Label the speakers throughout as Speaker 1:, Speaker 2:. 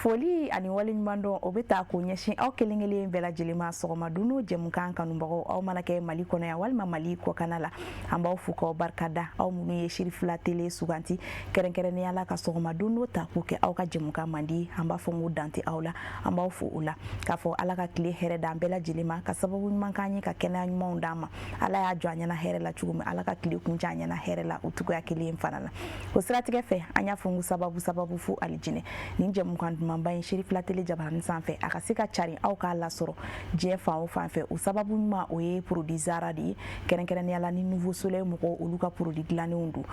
Speaker 1: Foli ani waliɲuman dɔn o bɛ taa ko ɲɛsin aw kelenkelen bɛɛ lajɛlen ma sɔgɔma dunno jɛmukan kanubagaw aw mana kɛ Mali kɔnɔ yan walima Mali kɔkan la an b'aw fo k'aw barikada aw minnu ye Shirifula tele suganti kɛrɛnkɛrɛnnenya la ka sɔgɔma dunno ta k'o kɛ aw ka jɛmukan mandi an b'a fɔ n ko dante aw la an b'aw fo o la k'a fɔ Ala ka tile hɛrɛ d'an bɛɛ lajɛlen ma ka sababu ɲuman k'an ye ka kɛnɛya ɲumanw d'an ma Ala y'a jɔ an ɲɛna hɛrɛ la cogo min Ala ka tile kuncɛ an ɲɛna hɛrɛ la o cogoya kelen fana na o siratigɛ fɛ an y'a fɔ n ko sababu fo alijinɛ nin jɛmukan dumanba in Shirifula tele jabaranin sanfɛ a ka se ka cari aw k'a lasɔrɔ diɲɛ fan o fan fɛ o sababu ɲuman o ye produit Zara de ye kɛrɛnkɛrɛnnenya la ni Nouveau Soleil mɔgɔw olu ka produit dilannenw don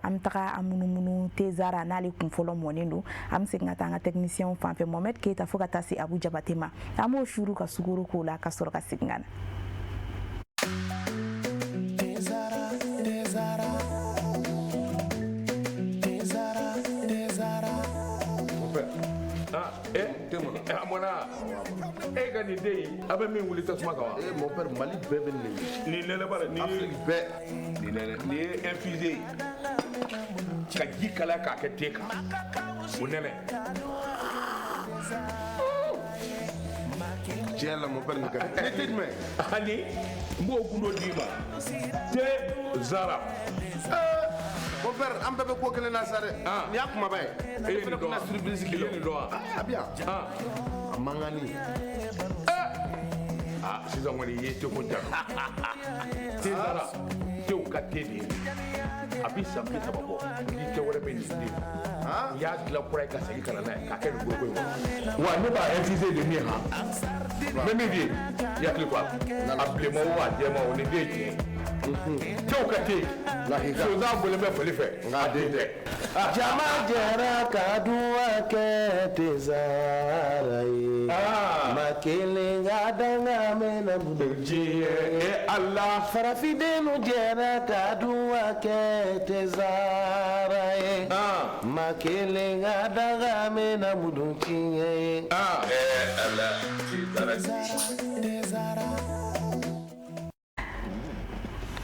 Speaker 1: an bɛ taga an munumunu te Zara n'ale kun fɔlɔ mɔnen don an bɛ segin ka taa an ka technicien fan fɛ Mohamed Keita fo ka taa se Abu Jabate ma an b'o shuru ka sugaro k'o la ka sɔrɔ ka segin ka na.
Speaker 2: Ega ni dei abe min wuli tasuma kawa
Speaker 3: mon père Mali bɛɛ bɛ
Speaker 2: ni nene bara ni
Speaker 3: Afrique bɛɛ
Speaker 2: ni nene ni infusé ka ji kala ka kɛ te kan o nene
Speaker 3: tiɲɛ la mon père nin ka di jumɛn
Speaker 2: ani m'o gundo di ma te Zara
Speaker 3: mon père an bɛɛ bɛ ko kelen na sa dɛ nin y'a kumaba ye
Speaker 2: e ni do
Speaker 3: surprise kilo
Speaker 2: ni do
Speaker 3: a bi yan a mangani
Speaker 2: sisan kɔni ye te ko jan te Zara tew ka te de a bi san 30 bɔ ni cɛ wɛrɛ bɛ nin den n'i y'a dilan kura ye ka segin ka na n'a ye k'a kɛ nin goroko in kɔnɔ wa ne b'a infusé de min han mɛ min bɛ yen i hakili to a la a bilenma o a jɛma o nin den ye tiɲɛ tew ka te sonsan bɔlen bɛ foli fɛ nka a den tɛ
Speaker 4: jama jɛra ka duwa kɛ te Zara ye ma kelen ka danga mɛna budo
Speaker 2: diɲɛ Allah
Speaker 4: farafidenu jɛra ka duwa kɛ te Zara ye ma kelen ka danga mɛna budo tiɲɛ ye
Speaker 2: Allah te Zara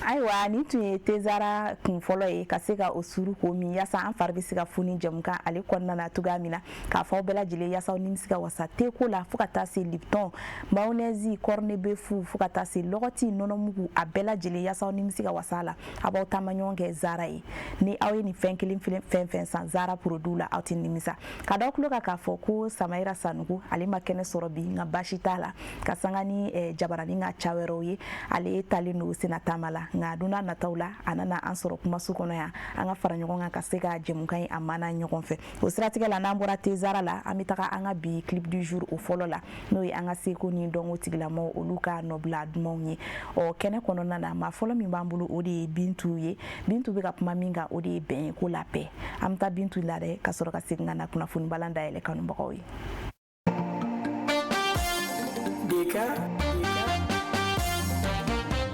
Speaker 1: ayiwa nin tun ye te Zara kun fɔlɔ ye ka se ka o suru ko min yasa an fari bɛ se ka foni jɛmukan ale kɔnɔna na cogoya min na k'a fɔ aw bɛɛ lajɛlen yasa aw nimisi se ka wasa teko la fo ka taa se Lipton mayonnaise corned-beef fo ka taa se lɔgɔti nɔnɔmugu a bɛɛ lajɛlen yasa aw nimisi se ka wasa a la a b'aw taama ɲɔgɔn kɛ Zara ye ni aw ye nin fɛn kelen fɛn san Zara produit la aw tɛ nimisa ka da aw tulo kan k'a fɔ ko Samayira Sanuku ale ma kɛnɛ sɔrɔ bi nka baasi t'a la ka sanga ni jabaranin ka ca wɛrɛw ye ale talen don sena taama la nka donna nataw la a nana an sɔrɔ kumaso kɔnɔ yan an ka fara ɲɔgɔn kan ka se ka jɛmukan ye a mana ɲɔgɔn fɛ o siratigɛ la n'an bɔra te Zara la an bɛ taga an ka bi clip du jour o fɔlɔ la n'o ye an ka seko ni dɔnko tigilamɔgɔw olu ka nɔbila dumanw ye kɛnɛ kɔnɔna na maa fɔlɔ min b'an bolo o de ye Bintu ye Bintu bɛ ka kuma min kan o de ye bɛn ye ko la paix an bɛ taa Bintu lajɛ ka sɔrɔ ka segin ka na kunnafoni balan dayɛlɛ kanubagaw ye.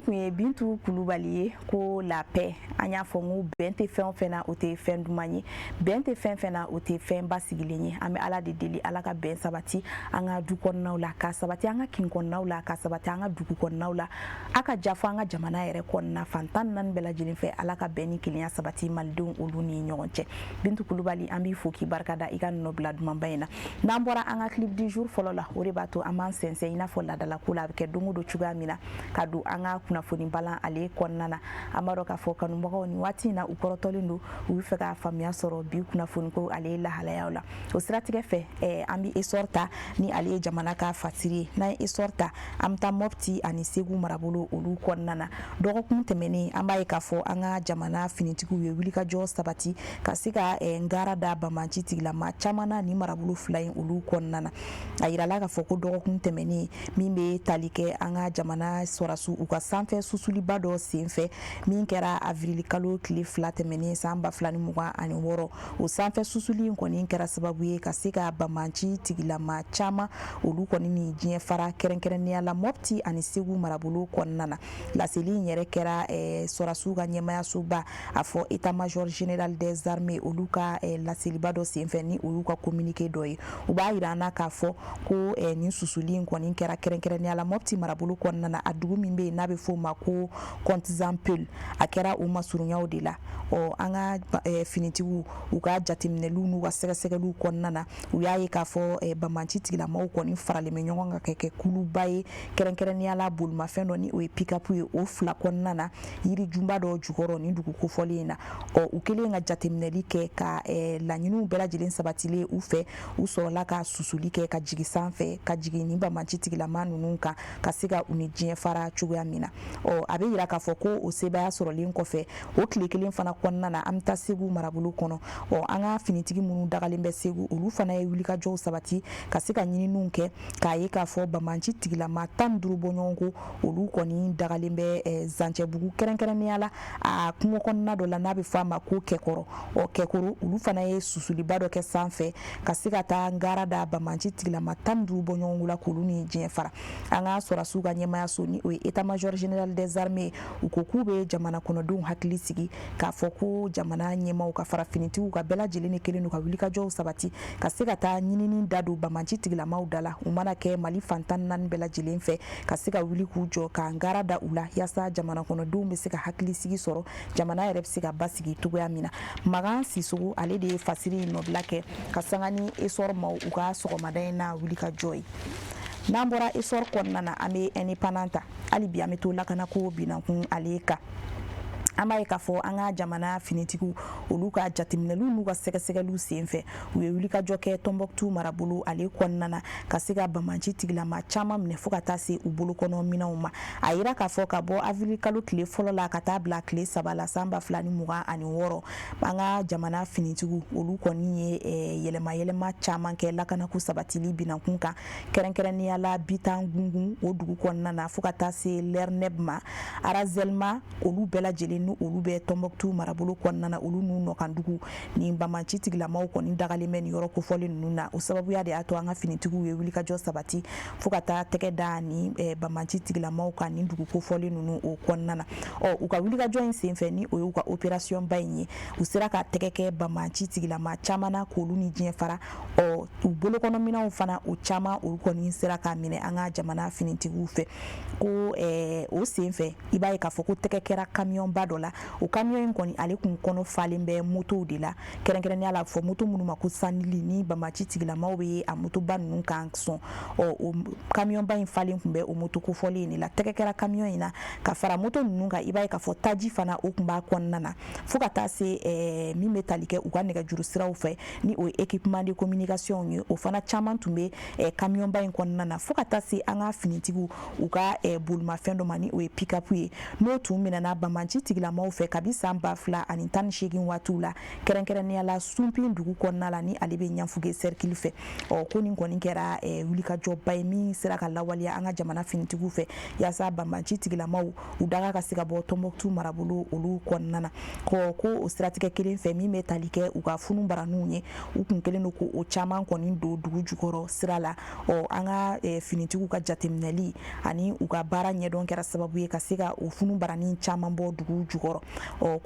Speaker 1: Kun ye Bintu Kulubali ye ko la paix an y'a fɔ n ko bɛn tɛ fɛn o fɛn na o tɛ fɛn duman ye bɛn tɛ fɛn fɛn na o tɛ fɛn basigilen ye an bɛ Ala de deli Ala ka bɛn sabati an ka du kɔnɔnaw la ka sabati an ka kin kɔnɔnaw la ka sabati an ka dugu kɔnɔnaw la a ka jafo an ka jamana yɛrɛ kɔnɔna fantan naani bɛɛ lajɛlen fɛ Ala ka bɛn ni kelenya sabati malidenw olu ni ɲɔgɔn cɛ Bintu Kulubali an b'i fo k'i barikada i ka nɔbila dumanba in na n'an bɔra an ka clip du jour fɔlɔ la o de b'a to an b'an sɛnsɛn i n'a fɔ ladala ko la a bɛ kɛ don o don cogoya min na ka don an ka kunnafoni balan ale kɔnɔna na an b'a dɔn k'a fɔ kanubagaw kanubagaw ni waati na u kɔrɔtɔlen do u bɛ fɛ ka faamuya sɔrɔ bi kunnafoni ko ale lahalayaw la o siratigɛ fɛ an bɛ essor ta ni ale ye jamana ka fatiri ye n'an ye essor ta an bɛ taa Mopti ani Segu marabolo olu kɔnɔna na dɔgɔkun tɛmɛnen an b'a ye k'a fɔ an ka jamana finitigiw ye wulikajɔ sabati ka se ka ngara da Bamanci tigilama caman na ni marabolo fila in olu kɔnɔna na a yirala k'a fɔ ko dɔgɔkun tɛmɛnen min bɛ tali kɛ an ka jamana sɔrɔsiw u ka sanfɛ susuliba dɔ senfɛ min kɛra avril kalo tile 2 tɛmɛnen san 2026 o sanfɛ susuli in kɔni kɛra sababu ye ka se ka Bamanci tigilama caman olu kɔni ni diɲɛ fara kɛrɛnkɛrɛnnenya la Mopti ani Segu marabolo kɔnɔna na laseli in yɛrɛ kɛra sɔrɔsiw ka ɲɛmayasoba a fɔ état major général des armées olu ka laseliba dɔ senfɛ ni olu ka communiqué dɔ ye u b'a yira an na k'a fɔ ko nin susuli in kɔni kɛra kɛrɛnkɛrɛnnenya la Mopti marabolo kɔnɔna na a dugu min bɛ yen n'a bɛ fɔ o ma ko Kɔntizanpel a kɛra o masurunyaw de la an ka finitigiw u ka jateminɛliw n'u ka sɛgɛsɛgɛliw kɔnɔna na u y'a ye k'a fɔ Bamanci tigilamaw kɔni faralen bɛ ɲɔgɔn kan ka kɛ kuluba ye kɛrɛnkɛrɛnnenya la bolimafɛn dɔ ni o ye pick-up ye o fila kɔnɔna na yiri junba dɔ jukɔrɔ ni dugu kofɔlen in na u kɛlen ka jateminɛli kɛ ka laɲiniw bɛɛ lajɛlen sabatilen u fɛ u sɔrɔla ka susuli kɛ ka jigin sanfɛ ka jigin ni Bamanci tigilama ninnu kan ka se ka u ni diɲɛ fara cogoya min na a bɛ yira k'a fɔ ko o sebaya sɔrɔlen kɔfɛ o tile kelen fana kɔnɔna na an bɛ taa Segu marabolo kɔnɔ an ka finitigi minnu dagalen bɛ Segu olu fana ye wulikajɔw sabati ka se ka ɲininiw kɛ k'a ye k'a fɔ Bamanci tigilama 15 bɔɲɔgɔnko olu kɔni dagalen bɛ Zancɛbugu kɛrɛnkɛrɛnnenya la a kungo kɔnɔna dɔ la n'a bɛ fɔ a ma ko Kɛkɔrɔ Kɛkɔrɔ olu fana ye susuliba dɔ kɛ sanfɛ ka se ka taa ngara da Bamanci tigilama 15 bɔɲɔgɔnko la k'olu ni diɲɛ fara an ka sɔrɔsiw ka ɲɛmayaso ni o ye état major général des armées u ko k'u bɛ jamana kɔnɔdenw hakili sigi k'a fɔ ko jamana ɲɛmaw ka fara finitigiw ka bɛɛ lajɛlen de kelen don ka wulikajɔw sabati ka se ka taa ɲinini da don Bamanci tigilamaw da la u mana kɛ Mali fantan 4 bɛɛ lajɛlen fɛ ka se ka wuli k'u jɔ ka ngara da u la yaasa jamana kɔnɔdenw bɛ se ka hakili sigi sɔrɔ jamana yɛrɛ bɛ se ka basigi cogoya min na Magan Sisogo ale de ye fasiri nɔbila kɛ ka sanga ni essor maw u ka sɔgɔmada in na wulikajɔ ye n'an bɔra essor kɔnɔna na an bɛ indépendant ta hali bi an bɛ to lakana ko binankun ale kan an b'a ye k'a fɔ an ka jamana finitigiw olu ka jateminɛliw n'u ka sɛgɛsɛgɛliw senfɛ u ye wulikajɔ kɛ Tɔnbɔkutu marabolo ale kɔnɔna na ka se ka Bamanci tigilama caman minɛ fo ka taa se u bolokɔnɔ minɛnw ma a yira k'a fɔ ka bɔ avril kalo tile fɔlɔ la ka taa bila tile 3 la san 2026 an ka jamana finitigiw olu kɔni ye yɛlɛma caman kɛ lakanako sabatili binankun kan kɛrɛnkɛrɛnnenya la Bitan Gungun o dugu kɔnɔna na fo ka taa se Lɛrnɛb ma Arazɛlma olu bɛɛ lajɛlen olu bɛ Tɔnbɔkutu marabolo kɔnɔna na olu n'u nɔkandugu ni Bamanci tigilamaw kɔni dagalen bɛ ni yɔrɔ kofɔlen ninnu na o sababuya de y'a to an ka finitigiw ye wulikajɔ sabati fo ka taa tɛgɛ da ni Bamanci tigilamaw kan ni dugu kofɔlen ninnu o kɔnɔna na u ka wulikajɔ in senfɛ ni o y'u ka opération ba in ye u sera ka tɛgɛ kɛ Bamanci tigilama caman na k'olu ni diɲɛ fara u bolokɔnɔminɛnw fana o caman olu kɔni sera ka minɛ an ka jamana finitigiw fɛ ko o senfɛ i b'a ye k'a fɔ ko tɛgɛ kɛra camion ba dɔ la o camion in kɔni ale kun kɔnɔ falen bɛ motow de la kɛrɛnkɛrɛnnenya la fɔ moto minnu ma ko sanili ni Bamanci tigilamaw bɛ a motoba ninnu kan sɔn o camion ba in falen kun bɛ o moto kofɔlen in de la tɛgɛ kɛra camion in na ka fara moto ninnu kan i b'a ye k'a fɔ taji fana o kun b'a kɔnɔna na fo ka taa se min bɛ tali kɛ u ka nɛgɛjuru siraw fɛ ni o ye équipement de communication ye o fana caman tun bɛ camion ba in kɔnɔna na fo ka taa se an ka finitigiw u ka bolimafɛn dɔ ma ni o ye pick-up ye n'o tun minɛna Bamanci tigilamaw fɛ kabi san 2018 waatiw la kɛrɛnkɛrɛnnenya la Sunpin dugu kɔnɔna la ni ale bɛ Ɲanfuge cercle fɛ ko nin kɔni kɛra wulikajɔba ye min sera ka lawaleya an ka jamana finitigiw fɛ yaasa Bamanci tigilamaw u daga ka se ka bɔ Tɔnbɔkutu marabolo olu kɔnɔna na ko o siratigɛ kelen fɛ min bɛ tali kɛ u ka funu baraninw ye u kun kelen don ko o caman kɔni don dugu jukɔrɔ sira la an ka finitigiw ka jateminɛli ani u ka baara ɲɛdɔn kɛra sababu ye ka se ka o funu baranin caman bɔ dugu jukɔrɔ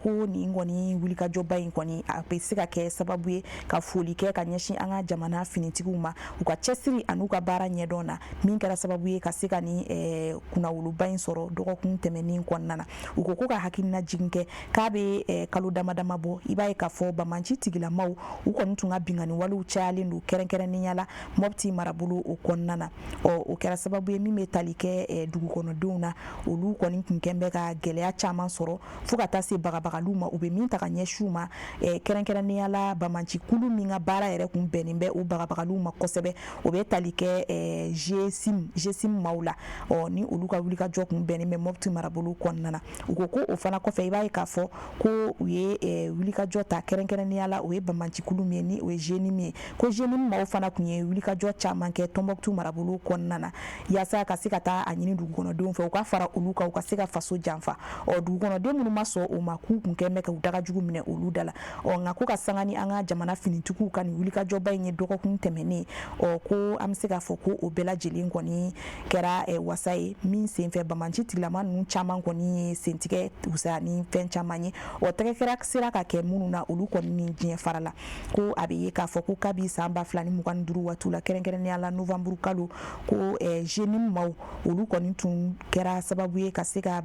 Speaker 1: ko nin kɔni wulikajɔba in kɔni a bɛ se ka kɛ sababu ye ka foli kɛ ka ɲɛsin an ka jamana finitigiw ma u ka cɛsiri ani u ka baara ɲɛdɔn na min kɛra sababu ye ka se ka ni kunnawoloba in sɔrɔ dɔgɔkun tɛmɛnen kɔnɔna na u ko ka hakilina jigin kɛ k'a bɛ kalo damadama bɔ i b'a ye k'a fɔ Bamanci tigilamaw u kɔni tun ka bingani walew cayalen don kɛrɛnkɛrɛnnenya la Mopti marabolo o kɔnɔna na o kɛra sababu ye min bɛ tali kɛ dugukɔnɔdenw na olu kɔni kun kɛn bɛ ka gɛlɛya caman sɔrɔ fo ka taa se bagabagaliw ma u bɛ min ta ka ɲɛsin u ma kɛrɛnkɛrɛnnenya la Bamanci kulu min ka baara yɛrɛ kun bɛnnen bɛ u bagabagaliw ma kosɛbɛ o bɛ tali kɛ GSIM maaw la ni olu ka wulikajɔ kun bɛnnen bɛ Mopti marabolo kɔnɔna na u ko o fana kɔfɛ i b'a ye k'a fɔ ko u ye wulikajɔ ta kɛrɛnkɛrɛnnenya la o ye Bamanci kulu min ye ni o ye GENIM min ye ko GENIM maaw fana kun ye wulikajɔ caman kɛ Tɔnbɔkutu marabolo kɔnɔna na yaasa ka se ka taa a ɲini dugukɔnɔdenw fɛ u ka fara olu kan u ka se ka faso janfa dugukɔnɔden minnu ma sɔn o ma k'u kun kɛ mɛ ka u dagajugu minɛ olu da la nka ko ka sanga ni an ka jamana finitigiw ka nin wulikajɔba in ye dɔgɔkun tɛmɛnen ko an bɛ se k'a fɔ ko o bɛɛ lajɛlen kɔni kɛra wasa ye min senfɛ Bamanci tigilama ninnu caman kɔni ye sentigɛ wusaya ni fɛn caman ye tɛgɛ sera ka kɛ minnu na olu kɔni ni diɲɛ fara la ko a bɛ ye k'a fɔ ko kabi san 2025 waati la kɛrɛnkɛrɛnnenya la novembre kalo ko GENIM maaw olu kɔni tun kɛra sababu ye ka se ka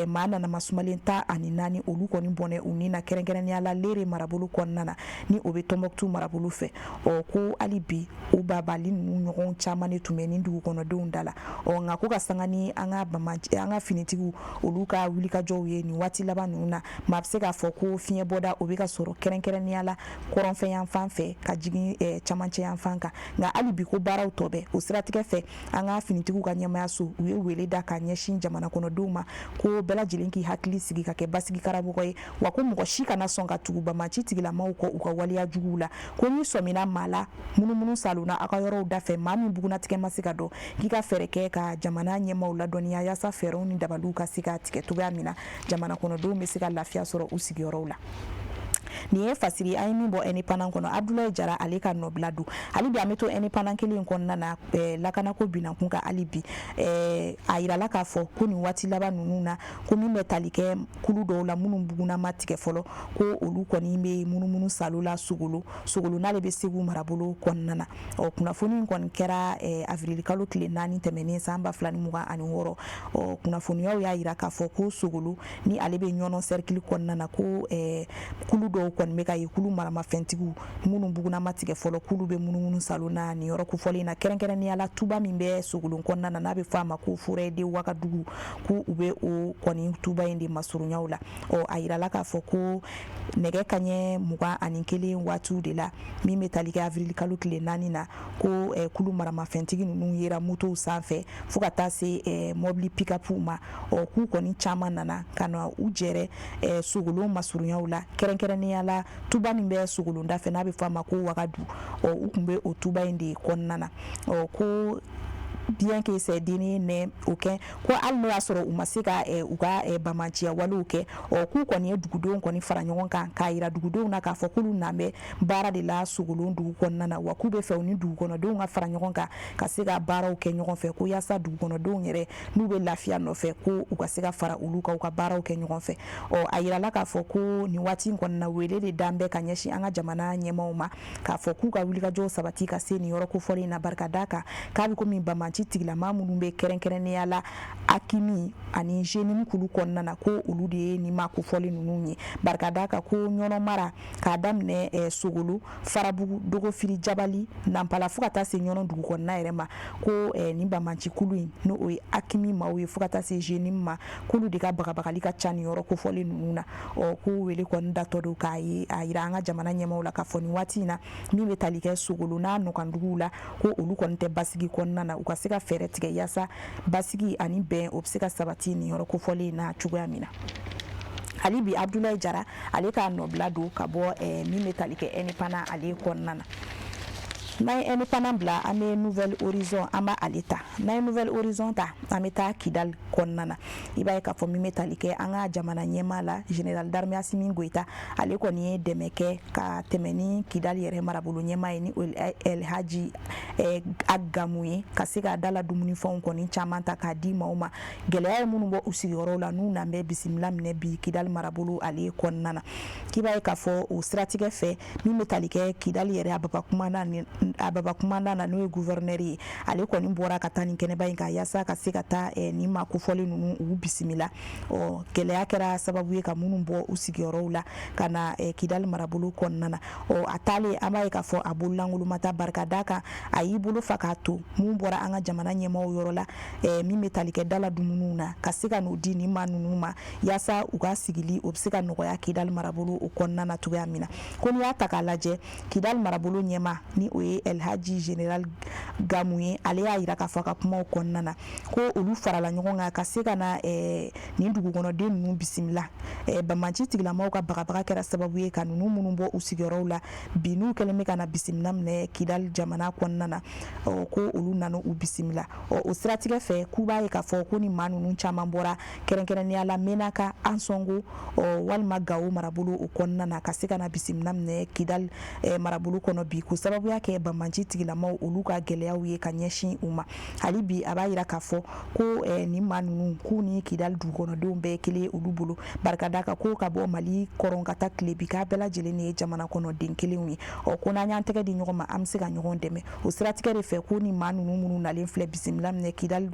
Speaker 1: maa nanama sumalen 14 olu kɔni bɔnɛ u ni na kɛrɛnkɛrɛnnenya la Lere marabolo kɔnɔna na ni o bɛ Tɔnbɔkutu marabolo fɛ ko hali bi u babali ninnu ɲɔgɔn caman de tun bɛ ni dugukɔnɔdenw da la nka ko ka sanga ni an ka finitigiw olu ka wulikajɔw ye nin waati laban ninnu na maa bɛ se k'a fɔ ko fiɲɛ bɔda o bɛ ka sɔrɔ kɛrɛnkɛrɛnnenya la kɔrɔnfɛ yan fan fɛ ka jigin camancɛ yan fan kan nka hali bi ko baaraw tɔ bɛ o siratigɛ fɛ an ka finitigiw ka ɲɛmayaso u ye wele da ka ɲɛsin jamana kɔnɔdenw ma ko bɛɛ lajɛlen k'i hakili sigi ka kɛ basigi karamɔgɔ ye wa ko mɔgɔ si kana sɔn ka tugu Bamanci tigilamaw kɔ u ka waleya juguw la ko ni sɔmina maa la munumunu salonna a ka yɔrɔw da fɛ maa min bugunatigɛ ma se ka dɔn k'i ka fɛɛrɛ kɛ ka jamana ɲɛmaaw ladɔnniya yaasa fɛɛrɛw ni dabaliw ka se ka tigɛ cogoya min na jamana kɔnɔdenw bɛ se ka lafiya sɔrɔ u sigiyɔrɔw la. Ni ye fasiri an ye min bɔ indépendant kɔnɔ Abdoulaye Jara ale ka nɔbila don hali bi an bɛ to indépendant kelen in kɔnɔna na lakanako binakun kan hali bi a yirala k'a fɔ ko nin waati laban ninnu na ko min bɛ tali kɛ kulu dɔw la minnu buguna ma tigɛ fɔlɔ ko olu kɔni bɛ munumunu salo la Sogolo n'ale bɛ Segu marabolo kɔnɔna na kunnafoni in kɔni kɛra avril kalo tile 4 tɛmɛnen san 2026 kunnafoniyaw y'a yira k'a fɔ ko Sogolo ni ale bɛ ɲɔnɔ cercle kɔnɔna na ko kulu dɔw kɔni bɛ ka ye kulu maramafɛntigiw minnu buguna ma tigɛ fɔlɔ kulu bɛ munumunu salo na nin yɔrɔ kofɔlen na kɛrɛnkɛrɛnnenya la tuba min bɛ Sogolo kɔnɔna na n'a bɛ fɔ a ma ko forêt de Wagadugu ko u bɛ o kɔni tuba in de masurunya la a yirala k'a fɔ ko nɛgɛ kaɲɛ 21 waatiw de la min bɛ tali kɛ avril kalo tile 4 na ko kulu maramafɛntigi ninnu yera motow sanfɛ fo ka taa se mobili pick-upw ma k'u kɔni caman nana ka na u jɛrɛ Sogolo masurunyaw la kɛrɛnkɛrɛnnenya la tuba min bɛ Sogolonda fɛ n'a bɛ fɔ a ma ko Wagadu u tun bɛ o tuba in de kɔnɔna na ko bien que c'est dini ne ok ko hali n'o y'a sɔrɔ u ma se ka u ka Bamanciya walew kɛ k'u kɔni ye dugudenw kɔni fara ɲɔgɔn kan k'a yira dugudenw na k'a fɔ k'olu nan bɛ baara de la Sogolon dugu kɔnɔna na wa k'u bɛ fɛ u ni dugukɔnɔdenw ka fara ɲɔgɔn kan ka se ka baaraw kɛ ɲɔgɔn fɛ ko yaasa dugukɔnɔdenw yɛrɛ n'u bɛ lafiya nɔfɛ ko u ka se ka fara olu kan u ka baaraw kɛ ɲɔgɔn fɛ a yirala k'a fɔ ko nin waati in kɔnɔna wele de dan bɛ ka ɲɛsin an ka jamana ɲɛmaaw ma k'a fɔ k'u ka wulikajɔw sabati ka se nin yɔrɔ kofɔlen in na barika da kan k'a bɛ komi Bamanci tigilama minnu bɛ kɛrɛnkɛrɛnnenya la Akimi ani GENIM kulu kɔnɔna na ko olu de ye nin ma kofɔlen ninnu ye barika da kan ko ɲɔnɔ mara k'a daminɛ Sogolo Farabugu Dogofiri Jabali Nampala fo ka taa se ɲɔnɔ dugu kɔnɔna yɛrɛ ma ko nin Bamanci kulu in n'o o ye Akimi maaw ye fo ka taa se GENIM ma k'olu de ka bagabagali ka ca nin yɔrɔ kofɔlen ninnu na k'u wele kɔni datɔ don k'a ye a yira an ka jamana ɲɛmaaw la k'a fɔ nin waati in na min bɛ tali kɛ Sogolo n'a nɔkanduguw la ko olu kɔni tɛ basigi kɔnɔna na u ka se ka fɛɛrɛ tigɛ yaasa basigi ani bɛn o bɛ se ka sabati nin yɔrɔ kofɔlen na cogoya min na. Hali bi Abdoulaye Jara ale k'a nɔbila don ka bɔ min bɛ tali kɛ indépendant ale kɔnɔna na. N'an ye indépendant bila an bɛ Nouvelle Horizon an b'a ale ta n'an ye Nouvelle Horizon ta an bɛ taa Kidal kɔnɔna na i b'a ye k'a fɔ min bɛ tali kɛ an ka jamana ɲɛmaa la général d'armée Assimi Goïta ale kɔni ye dɛmɛ kɛ ka tɛmɛ ni Kidal yɛrɛ marabolo ɲɛmaa ye ni El Hadji Agamu ye ka se ka dala dumunifɛnw kɔni caman ta k'a di maaw ma gɛlɛya ye minnu bɔ u sigiyɔrɔw la n'u nan bɛ bisimila minɛ bi Kidal marabolo ale kɔnɔna na k'i b'a ye k'a fɔ o siratigɛ fɛ min bɛ tali kɛ Kidal yɛrɛ a baba kuma ababa kumanda na no ye gouverneur ye ale kɔni bɔra ka taa nin kɛnɛba in ka yasa ka se ka taa ni ma kofɔli nunu u bisimila gɛlɛya kɛra sababu ye ka minnu bɔ u sigiyɔrɔw la ka na Kidal marabolo kɔnɔna na a taalen an b'a ye k'a fɔ a bololankolon ma taa barika da kan a y'i bolo fa k'a to mun bɔra an ka jamana ɲɛmaaw yɔrɔ la min bɛ tali kɛ dala dumuniw na ka se ka n'o di nin maa ninnu ma yasa u ka sigili o bɛ se ka nɔgɔya Kidal marabolo o kɔnɔna na cogoya min na ko n'i y'a ta k'a lajɛ Kidal marabolo ɲɛmaa ni o ye Elhaji General Gamu ye ale y'a jira k'a fɔ a ka kumaw kɔnɔna na ko olu farala ɲɔgɔn kan ka se ka na nin dugukɔnɔden ninnu bisimila Banmanci tigilamɔgɔw ka bagabaga kɛra sababu ye ka ninnu minnu bɔ u sigiyɔrɔw la bi n'u kɛlen bɛ ka na bisimila minɛ Kidal jamana kɔnɔna na ko olu nana u bisimila o siratigɛ fɛ k'u b'a ye k'a fɔ ko ni maa ninnu caman bɔra kɛrɛnkɛrɛnnenya la Menaka Ansongo walima Gawo marabolo o kɔnɔna na ka se ka na bisimila minɛ Kidal marabolo kɔnɔ bi ko sababuya kɛ Banmanci tigilamɔgɔw olu ka gɛlɛyaw ye ka ɲɛsin u ma hali bi a b'a jira k'a fɔ ko ni maa ninnu k'u ni Kidal dugukɔnɔdenw bɛɛ kelen olu bolo barika da kan ko ka bɔ Mali kɔrɔn ka taa tile bi k'a bɛɛ lajɛlen ye jamana kɔnɔden kelenw ye ko n'an y'an tɛgɛ di ɲɔgɔn ma an bɛ se ka ɲɔgɔn dɛmɛ o siratigɛ de fɛ ko ni maa ninnu minnu nalen filɛ bisimila minɛ Kidal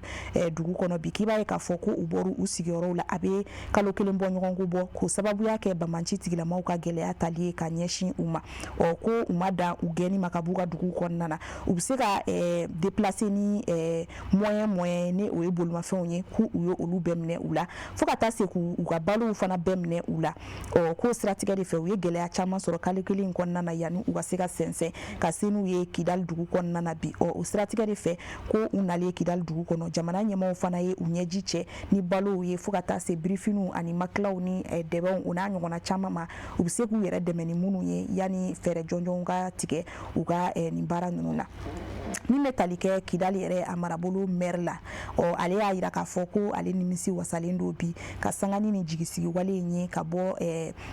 Speaker 1: dugu kɔnɔ bi k'i b'a ye k'a fɔ ko u bɔra u sigiyɔrɔw la a bɛ kalo kelen bɔ ɲɔgɔn ko bɔ ko sababuya kɛ Banmanci tigilamɔgɔw ka gɛlɛya tali ye ka ɲɛsin u ma ko u ma dan u gɛnni ma ka b'u ka dugu kɔnɔna na u bɛ se ka déplacer ni moyen ni o ye bolimafɛnw ye k'u ye olu bɛɛ minɛ u la fo ka taa se k'u ka balow fana bɛɛ minɛ u la ko siratigɛ de fɛ u ye gɛlɛya caman sɔrɔ kalo kelen in kɔnɔna na yanni u ka se ka sɛnsɛn ka se n'u ye Kidal dugu kɔnɔna na bi o siratigɛ de fɛ ko u nalen Kidal dugu kɔnɔ jamana ɲɛmaaw fana ye u ɲɛji cɛ ni balow ye fo ka taa se birifiniw ani makilaw ni dɛbɛnw u n'a ɲɔgɔnna caman ma u bɛ se k'u yɛrɛ dɛmɛ ni minnu ye yanni fɛɛrɛ jɔnjɔnw ka tigɛ u ka nin baara ninnu na min bɛ tali kɛ Kidal yɛrɛ a marabolo maire la ale y'a jira k'a fɔ ko ale nimisi wasalen don bi ka sangani ni jigisigi wale in ye ka bɔ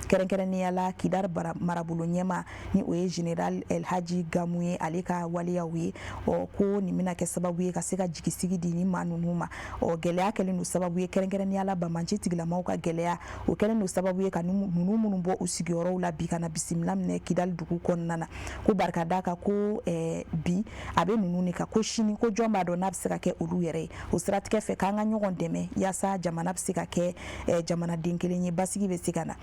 Speaker 1: kɛrɛnkɛrɛnnenya la Kidal marabolo ɲɛma ni o ye General Elhaji Gamu ye ale ka waleyaw ye ko nin bɛna kɛ sababu ye ka se ka jigisigi di ni maa ninnu ma gɛlɛya kɛlen don sababu ye kɛrɛnkɛrɛnnenya la Banmanci tigilamɔgɔw ka gɛlɛya o kɛlen don sababu ye ka ninnu minnu bɔ u sigiyɔrɔw la bi ka na bisimila minɛ Kidal dugu kɔnɔna na ko barika da kan ko bi a bɛ ninnu de kan ko sini ko jɔn b'a dɔn n'a bɛ se ka kɛ olu yɛrɛ ye o siratigɛ fɛ k'an ka ɲɔgɔn dɛmɛ yaasa jamana bɛ se ka kɛ jamanaden kelen ye basigi bɛ se ka na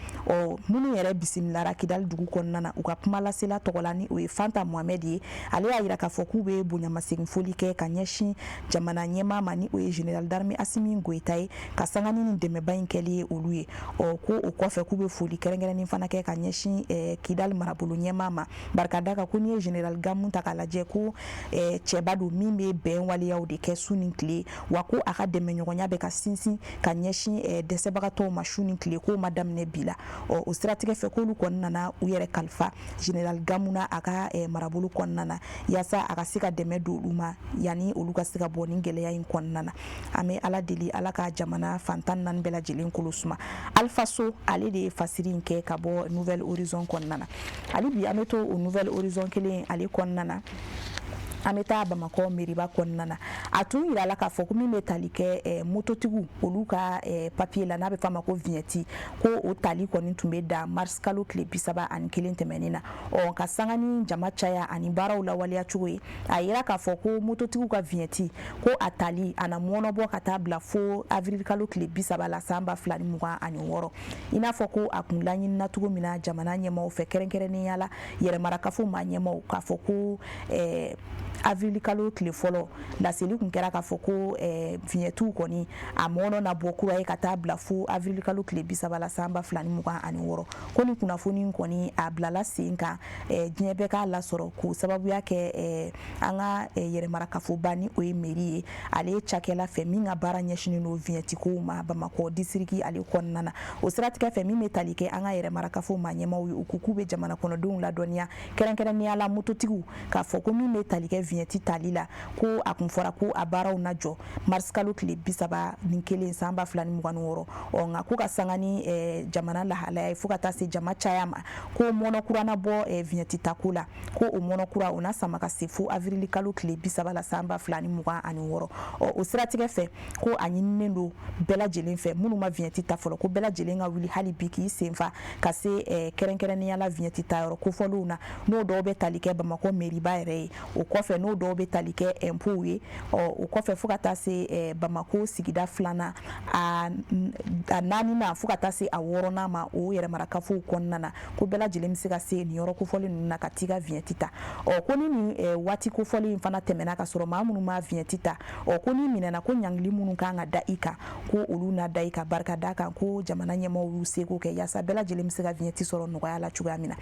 Speaker 1: minnu yɛrɛ bisimilara Kidal dugu kɔnɔna na u ka kuma lasela tɔgɔ la ni o ye Fanta Mohamed ye ale y'a jira k'a fɔ k'u bɛ bonyamasegin foli kɛ ka ɲɛsin jamana ɲɛmaa ma ni o ye General d'armée Assimi Goïta ye ka sangani ni dɛmɛba in kɛli ye olu ye ko o kɔfɛ k'u bɛ foli kɛrɛnkɛrɛnnen fana kɛ ka ɲɛsin Kidal marabolo ɲɛmaa ma barika da kan ko n'i ye General Gamu ta k'a lajɛ ko cɛba don min bɛ bɛn waleyaw de kɛ su ni tile wa ko a ka dɛmɛɲɔgɔnya bɛ ka sinsin ka ɲɛsin dɛsɛbagatɔw ma su ni tile k'o ma daminɛ bi la o siratigɛ fɛ k'olu kɔni nana u yɛrɛ kalifa General Gamu na a ka marabolo kɔnɔna na yaasa a ka se ka dɛmɛ don olu ma yanni olu ka se ka bɔ ni gɛlɛya in kɔnɔna na an bɛ Ala deli Ala ka jamana fantan naani bɛɛ lajɛlen kolo suma Alpha So ale de ye fasiri in kɛ ka bɔ Nouvelle Horizon kɔnɔna na hali bi an bɛ to o Nouvelle Horizon kelen ale kɔnɔna na an bɛ taa Bamakɔ mairie kɔnɔna na a tun yira la k'a fɔ ko min bɛ tali kɛ mototigiw olu ka papier la n'a bɛ f'a ma ko vignette ko o tali kɔni tun bɛ da mars kalo tile 31 tɛmɛnen na ka sanga ni jama caya ani baaraw lawaleya cogo ye a yira k'a fɔ ko mototigiw ka vignette ko a tali a na mɔnɔbɔ ka taa bila fo avril kalo tile 30 la san 2026 i n'a fɔ ko a kun laɲinina cogo min na jamana ɲɛmaaw fɛ kɛrɛnkɛrɛnnenya la yɛrɛmarakafo maa ɲɛmaaw k'a fɔ ko avril kalo tile fɔlɔ laseli kun kɛra k'a fɔ ko vignettiw kɔni a mɔnɔ na bɔ kura ye ka taa bila fo avril kalo tile 30 la san 2026 ko ni kunnafoni kɔni a bilala sen kan diɲɛ bɛɛ k'a lasɔrɔ ko sababuya kɛ an ka yɛrɛmarakafoba ni o ye mairie ye ale ye cakɛla fɛ min ka baara ɲɛsinen don vignette kow ma Bamakɔ district ale kɔnɔna na o siratigɛ fɛ min bɛ tali kɛ an ka yɛrɛmarakafo maa ɲɛmaaw ye u ko k'u bɛ jamana kɔnɔdenw ladɔnniya kɛrɛnkɛrɛnnenya la mototigiw k'a fɔ ko min bɛ tali kɛ vignette tali la ko a kun fɔra ko a baaraw na jɔ mars kalo tile 30 ni kelen san 2026 nga ko ka sanga ni jamana lahalaya fo ka taa se jama caya ma ko mɔnɔkura na bɔ vignette tako la ko o mɔnɔkura o na sama ka se fo avril kalo tile 30 la san 2026 o siratigɛ fɛ ko a ɲininen do bɛɛ lajɛlen fɛ minnu ma vignette ta fɔlɔ ko bɛɛ lajɛlen ka wuli hali bi k'i senfa ka se kɛrɛnkɛrɛnnenya la vignette ta yɔrɔ kofɔliw na n'o dɔw bɛ tali kɛ Bamako mairie ba yɛrɛ ye o kɔfɛ n'o dɔw bɛ tali kɛ impôt ye o kɔfɛ fo ka taa se Bamako sigida filanan a naaninan fo ka taa se a wɔɔrɔnan ma o yɛrɛmarakafow kɔnɔna na ko bɛɛ lajɛlen bɛ se ka se nin yɔrɔ kofɔli ninnu na ka t'i ka vignette ta ko ni nin waati kofɔli in fana tɛmɛna ka sɔrɔ maa minnu ma vignette ta ko ni minɛna ko ɲangili minnu kan ka da i kan ko olu na da i ka barika da kan ko jamana ɲɛmaaw y'u seko kɛ yaasa bɛɛ lajɛlen bɛ se ka vignette sɔrɔ nɔgɔya la cogoya min na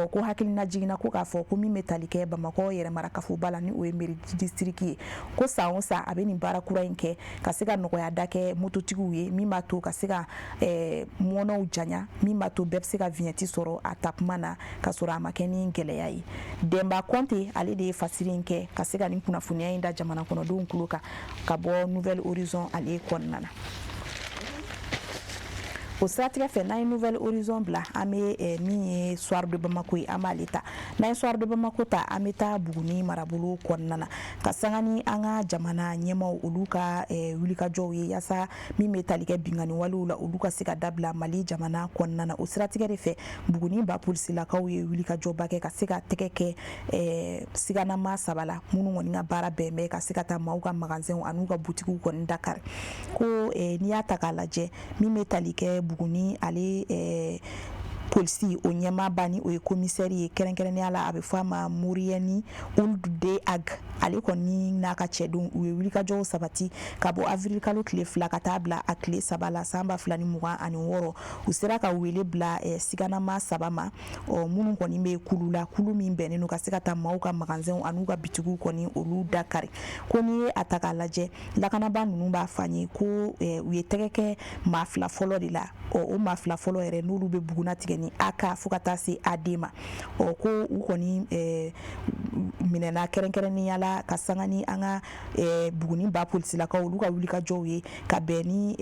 Speaker 1: ko hakilina jiginna ko k'a fɔ ko min bɛ tali kɛ Bamako yɛrɛmarakafoba la ni o ye mairie district ye ko san o san a bɛ nin baara kura in kɛ ka se ka nɔgɔya da kɛ mototigiw ye min b'a to ka se ka mɔnɔw janya min b'a to bɛɛ bɛ se ka vignette sɔrɔ a ta kuma na ka sɔrɔ a ma kɛ ni gɛlɛya ye Demba Konte ale de ye fasiri in kɛ ka se ka nin kunnafoniya in da jamana kɔnɔdenw tulo kan ka bɔ Nouvelle Horizon ale kɔnɔna na o siratigɛ fɛ n'an ye Nouvelle Horizon bila an bɛ min ye Soir de Bamako ye an b'ale ta n'an ye Soir de Bamako ta an bɛ taa Buguni marabolo kɔnɔna na ka sanga ni an ka jamana ɲɛmaaw olu ka wulikajɔw ye yaasa min bɛ tali kɛ bingani walew la olu ka se ka dabila Mali jamana kɔnɔna na o siratigɛ de fɛ Buguni ba polisilakaw ye wulikajɔba kɛ ka se ka tɛgɛ kɛ siganama 3 la minnu kɔni ka baara bɛn bɛ ka se ka taa maaw ka magasinw an'u ka butigiw kɔni dakari ko n'i y'a ta k'a lajɛ min bɛ tali kɛ Buguni ale polisi o ɲɛmaaba ni o ye commissaire ye kɛrɛnkɛrɛnnenya la a bɛ fɔ a ma Muriyani Uldude Ag ale kɔni n'a ka cɛdenw u ye wulikajɔw sabati ka bɔ avril kalo tile 2 ka taa bila a tile 3 la san 2026 u sera ka wele bila siganama 3 ma minnu kɔni bɛ kulu la kulu min bɛnnen don ka se ka taa maaw ka magasinw an'u ka bitigiw kɔni olu dakari ko n'i ye a ta k'a lajɛ lakanaba ninnu b'a fɔ an ye ko u ye tɛgɛ kɛ maa 2 fɔlɔ de la o maa 2 fɔlɔ yɛrɛ n'olu bɛ buguna tigɛ ni AK fo ka taa se AD ma ko u kɔni minɛna kɛrɛnkɛrɛnnenya la ka sanga ni an ka Buguni ba polisilakaw olu ka wulikajɔw ye ka bɛn ni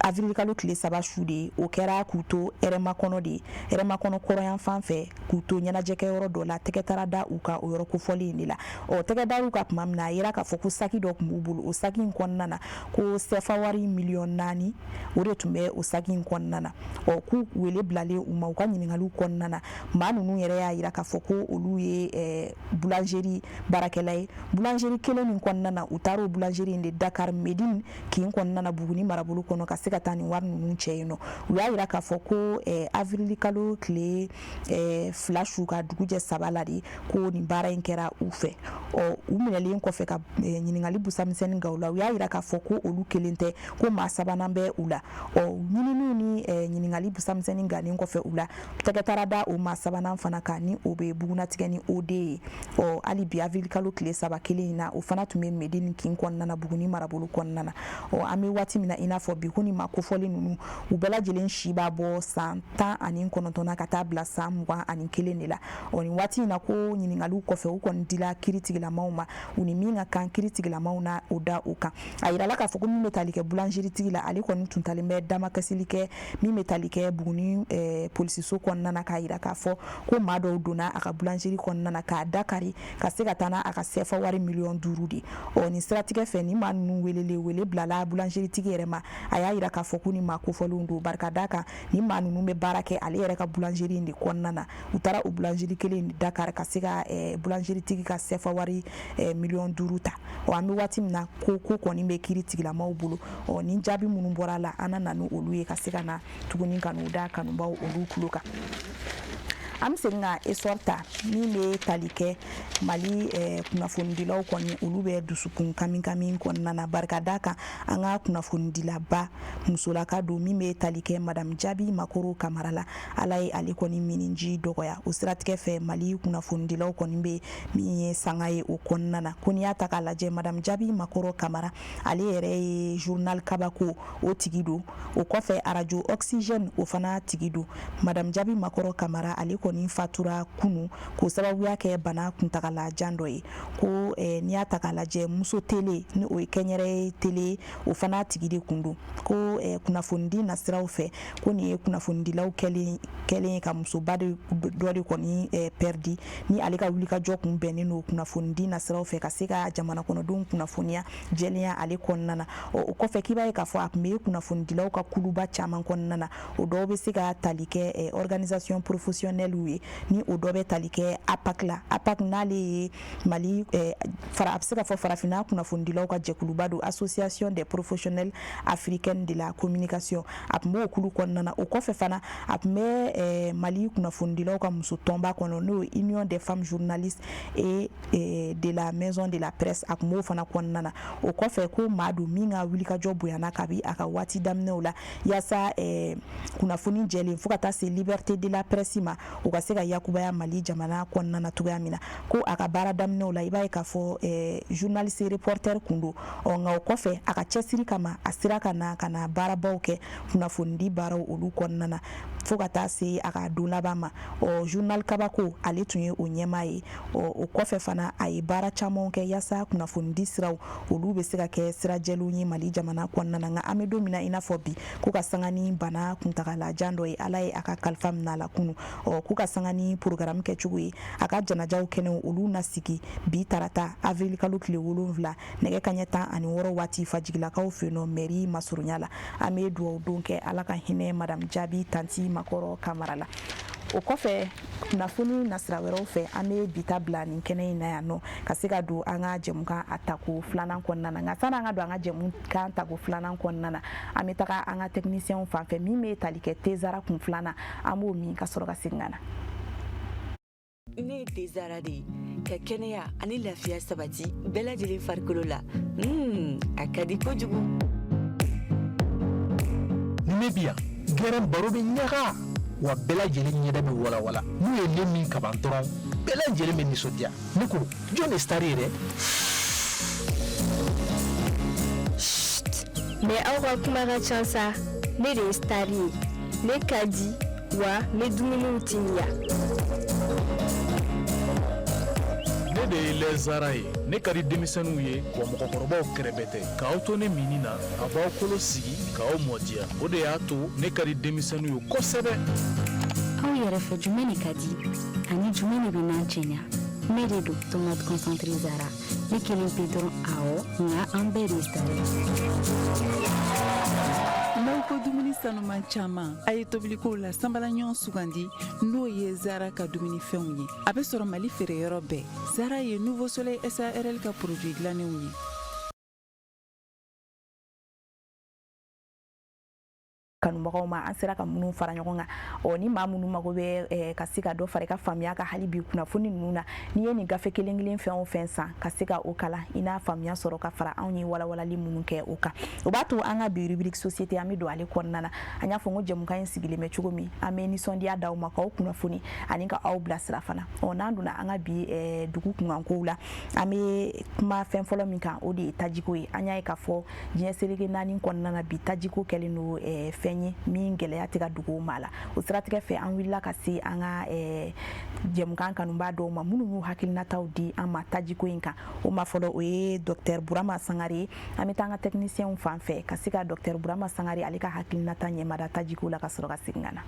Speaker 1: avril kalo tile 3 su de ye o kɛra k'u to Hɛrɛma kɔnɔ de ye Hɛrɛma kɔnɔ kɔrɔyan fan fɛ k'u to ɲɛnajɛkɛ yɔrɔ dɔ la tɛgɛ taara da u ka o yɔrɔ kofɔli in de la tɛgɛ da u ka tuma min na a yira k'a fɔ ko saki dɔ tun b'u bolo o saki in kɔnɔna na ko CFA wari miliyɔn 4 o de tun bɛ o saki in kɔnɔna na k'u wele bilalen u ma u ka ɲininkaliw kɔnɔna na maa ninnu yɛrɛ y'a yira k'a fɔ ko olu ye boulangerie baarakɛla ye boulangerie kelen min kɔnɔna na u taara o boulangerie in de Dakar Medine kin kɔnɔna na Buguni marabolo kɔnɔ ka se ka taa ni wari ninnu cɛ yen nɔ u y'a yira k'a fɔ ko avril kalo tile 2 su ka dugujɛ 3 la de ko nin baara in kɛra u fɛ u minɛlen kɔfɛ ka ɲininkali busamisɛnnin ga u la u y'a yira k'a fɔ ko olu kelen tɛ ko maa 3nan bɛ u la ɲininiw ni ɲininkali busamisɛnnin gannen kɔfɛ u la tɛgɛ taara da o maa 3nan fana kan ni o bɛ bugunatigɛ ni OD ye hali bi avril kalo tile 3 kelen in na o fana tun bɛ Medine kin kɔnɔna na Buguni marabolo kɔnɔna na an bɛ waati min na i n'a fɔ bi ko ni maa kofɔli ninnu u bɛɛ lajɛlen si b'a bɔ san 19 ka taa bila san 21 de la nin waati in na ko ɲininkaliw kɔfɛ u kɔni dila kiritigilamaw ma u ni min ka kan kiritigilamaw na o da o kan a yirala k'a fɔ ko min bɛ tali kɛ boulangerie tigi la ale kɔni tun talen bɛ damakasili kɛ min bɛ tali kɛ Buguni polisiso kɔnɔna na k'a yira k'a fɔ ko maa dɔw donna a ka boulangerie kɔnɔna na k'a dakari ka se ka taa n'a ka CFA wari miliyɔn 5 de nin siratigɛ fɛ ni maa ninnu wele bilala boulangerie tigi yɛrɛ ma a y'a yira k'a fɔ ko ni maa kofɔlenw don barika da kan ni maa ninnu bɛ baara kɛ ale yɛrɛ ka boulangerie in de kɔnɔna na u taara o boulangerie kelen de Dakar ka se ka boulangerie tigi ka CFA wari miliyɔn 5 ta an bɛ waati min na ko kɔni bɛ kiiri tigilamaw bolo ni jaabi minnu bɔra la an na ni olu ye ka se ka na tuguni ka n'u da kanubaw olu tulo kan an bɛ segin ka histoire ta min bɛ tali kɛ Mali kunnafonidilaw kɔni olu bɛ dusukun kami kɔnɔna na barika da kan an ka kunnafonidilaba musolaka don min bɛ tali kɛ Madame Jabi Makoro Kamara la ala ye ale kɔni miniji dɔgɔya o siratigɛ fɛ Mali kunnafonidilaw kɔni bɛ min ye sanga ye o kɔnɔna na ko n'i y'a ta k'a lajɛ Madame Jabi Makoro Kamara ale yɛrɛ ye journal Kabako o tigi don o kɔfɛ radio Oxygène o fana tigi don Madame Jabi Makoro Kamara ale kɔni kɔni fatura kunu k'o sababuya kɛ bana kuntagalajan dɔ ye ko n'i y'a ta k'a lajɛ muso tele ni o ye kɛnyɛrɛye tele o fana tigi de kun don ko kunnafonidi nasiraw fɛ ko nin ye kunnafonidilaw kɛlen ka musoba dɔ de kɔni pɛridi ni ale ka wulikajɔ kun bɛnnen no kunnafonidi nasiraw fɛ ka se ka jamana kɔnɔdenw kunnafoniya jɛlenya ale kɔnɔna na o kɔfɛ k'i b'a ye k'a fɔ a kun bɛ kunnafonidilaw ka kuluba caman kɔnɔna na o dɔw bɛ se ka tali kɛ organisation professionnelle ye ni o dɔ bɛ tali kɛ APAC la APAC n'ale ye Mali a bɛ se ka fɔ farafinna kunnafonidilaw ka jɛkuluba don association des professionnels africaines de la communication a kun b'o kulu kɔnɔna na o kɔfɛ fana a kun bɛ Mali kunnafonidilaw ka muso tɔnba kɔnɔ n'o ye Union des femmes journalistes et de la maison de la presse a kun b'o fana kɔnɔna na o kɔfɛ ko maa don min ka wulikajɔ bonyana kabi a ka waati daminɛw la yaasa kunnafoni jɛlen fo ka taa se liberté de la presse ma o ka se ka yakubaya Mali jamana kɔnɔna na cogoya min na ko a ka baara daminɛw la i b'a ye k'a fɔ journaliste reporter kun don nka o kɔfɛ a ka cɛsiri kama a sera ka na baarabaw kɛ kunnafonidi baaraw olu kɔnɔna na fo ka taa se a ka don laban ma journal kabako ale tun ye o ɲɛmaa ye o kɔfɛ fana a ye baara camanw kɛ yaasa kunnafonidi siraw olu bɛ se ka kɛ sira jɛlenw ye Mali jamana kɔnɔna na nka an bɛ don min na i n'a fɔ bi ko ka sanga ni bana kuntagalajan dɔ ye Ala ye a ka kalifa minɛ a la kunu k'u ka sanga ni programme kɛcogo ye a ka janajaw kɛnɛw olu na sigi bi tarata avril kalo tile 7 nɛgɛ kaɲɛ 16 waati fajigilakaw fɛ yen nɔ mairie masurunya la an bɛ dugawu don kɛ Ala ka hinɛ madame Jabi Tanti Makɔrɔ Kamara la o kɔfɛ kunnafoni nasira wɛrɛw fɛ an bɛ bita bila nin kɛnɛ in na yan nɔ ka se ka don an ka jɛmukan a tako filanan kɔnɔna na nka sani an ka don an ka jɛmukan tako filanan kɔnɔna na an bɛ taga an ka technicien fan fɛ min bɛ tali kɛ Tezara kun filanan an b'o min ka sɔrɔ ka segin ka na.
Speaker 5: Ne ye Tezara de ye ka kɛnɛya ani lafiya sabati bɛɛ lajɛlen farikolo la a ka di kojugu.
Speaker 6: Ne bɛ yan gɛrɛn baro bɛ ɲaga wa bɛɛ lajɛlen ɲɛda bɛ walawala n'u ye ne min kaban dɔrɔn bɛɛ lajɛlen bɛ nisɔndiya ne ko jɔn ye star ye dɛ.
Speaker 7: mais aw ka kuma ka ca sa ne de ye star ye ne ka di wa ne dumuniw timiya.
Speaker 8: ne de ye lɛzara ye ne ka di denmisɛnninw ye wa mɔgɔkɔrɔbaw kɛrɛbɛ tɛ k'aw to ne mini na a b'aw kolo sigi k'aw mɔdiya o de y'a to ne ka di denmisɛnninw ye kosɛbɛ.
Speaker 9: aw yɛrɛ fɛ jumɛn de ka di ani jumɛn de bɛ n'an cɛɲa ne de don tomate concentré Zara ne kelen pe dɔrɔn awɔ nka an bɛɛ de Zara.
Speaker 10: n'aw ko dumuni sanuman caman a ye tobilikow la sanbalaɲɔgɔn sugandi n'o ye Zara ka dumunifɛnw ye a bɛ sɔrɔ Mali feereyɔrɔ bɛɛ. Zara ye Nouveau Soleil SARL ka produit dilannenw ye.
Speaker 1: kanubagaw ma an sera ka minnu fara ɲɔgɔn kan ni maa minnu mago bɛ ka se ka dɔ fara i ka faamuya ka hali bi kunnafoni ninnu na n'i ye nin gafe kelen kelen fɛn o fɛn san ka se ka o kalan i n'a faamuya sɔrɔ ka fara anw ye walawalali minnu kɛ o kan o b'a to an ka bi rubrique société an bɛ don ale kɔnɔna na an y'a fɔ n ko jɛmukan in sigilen bɛ cogo min an bɛ nisɔndiya d'aw ma k'aw kunnafoni ani ka aw bilasira fana n'an donna an ka bi dugu kunkankow la an bɛ kuma fɛn fɔlɔ min kan o de ye tajiko ye an y'a ye k'a fɔ diɲɛ seleke naani kɔnɔna na bi tajiko kɛlen don fɛn ye min gɛlɛya tɛ ka dogo ma la o siratigɛ fɛ an wulila ka se an ka jɛmukan kanubaa dɔw ma minnu y'u hakilinataw di an ma tajiko in kan o ma fɔlɔ o ye Dr Burama Sangare ye an bɛ taa an ka technicien fan fɛ ka se ka Dr Burama Sangare ale ka hakilinata ɲɛmada tajiko la ka sɔrɔ ka segin ka na.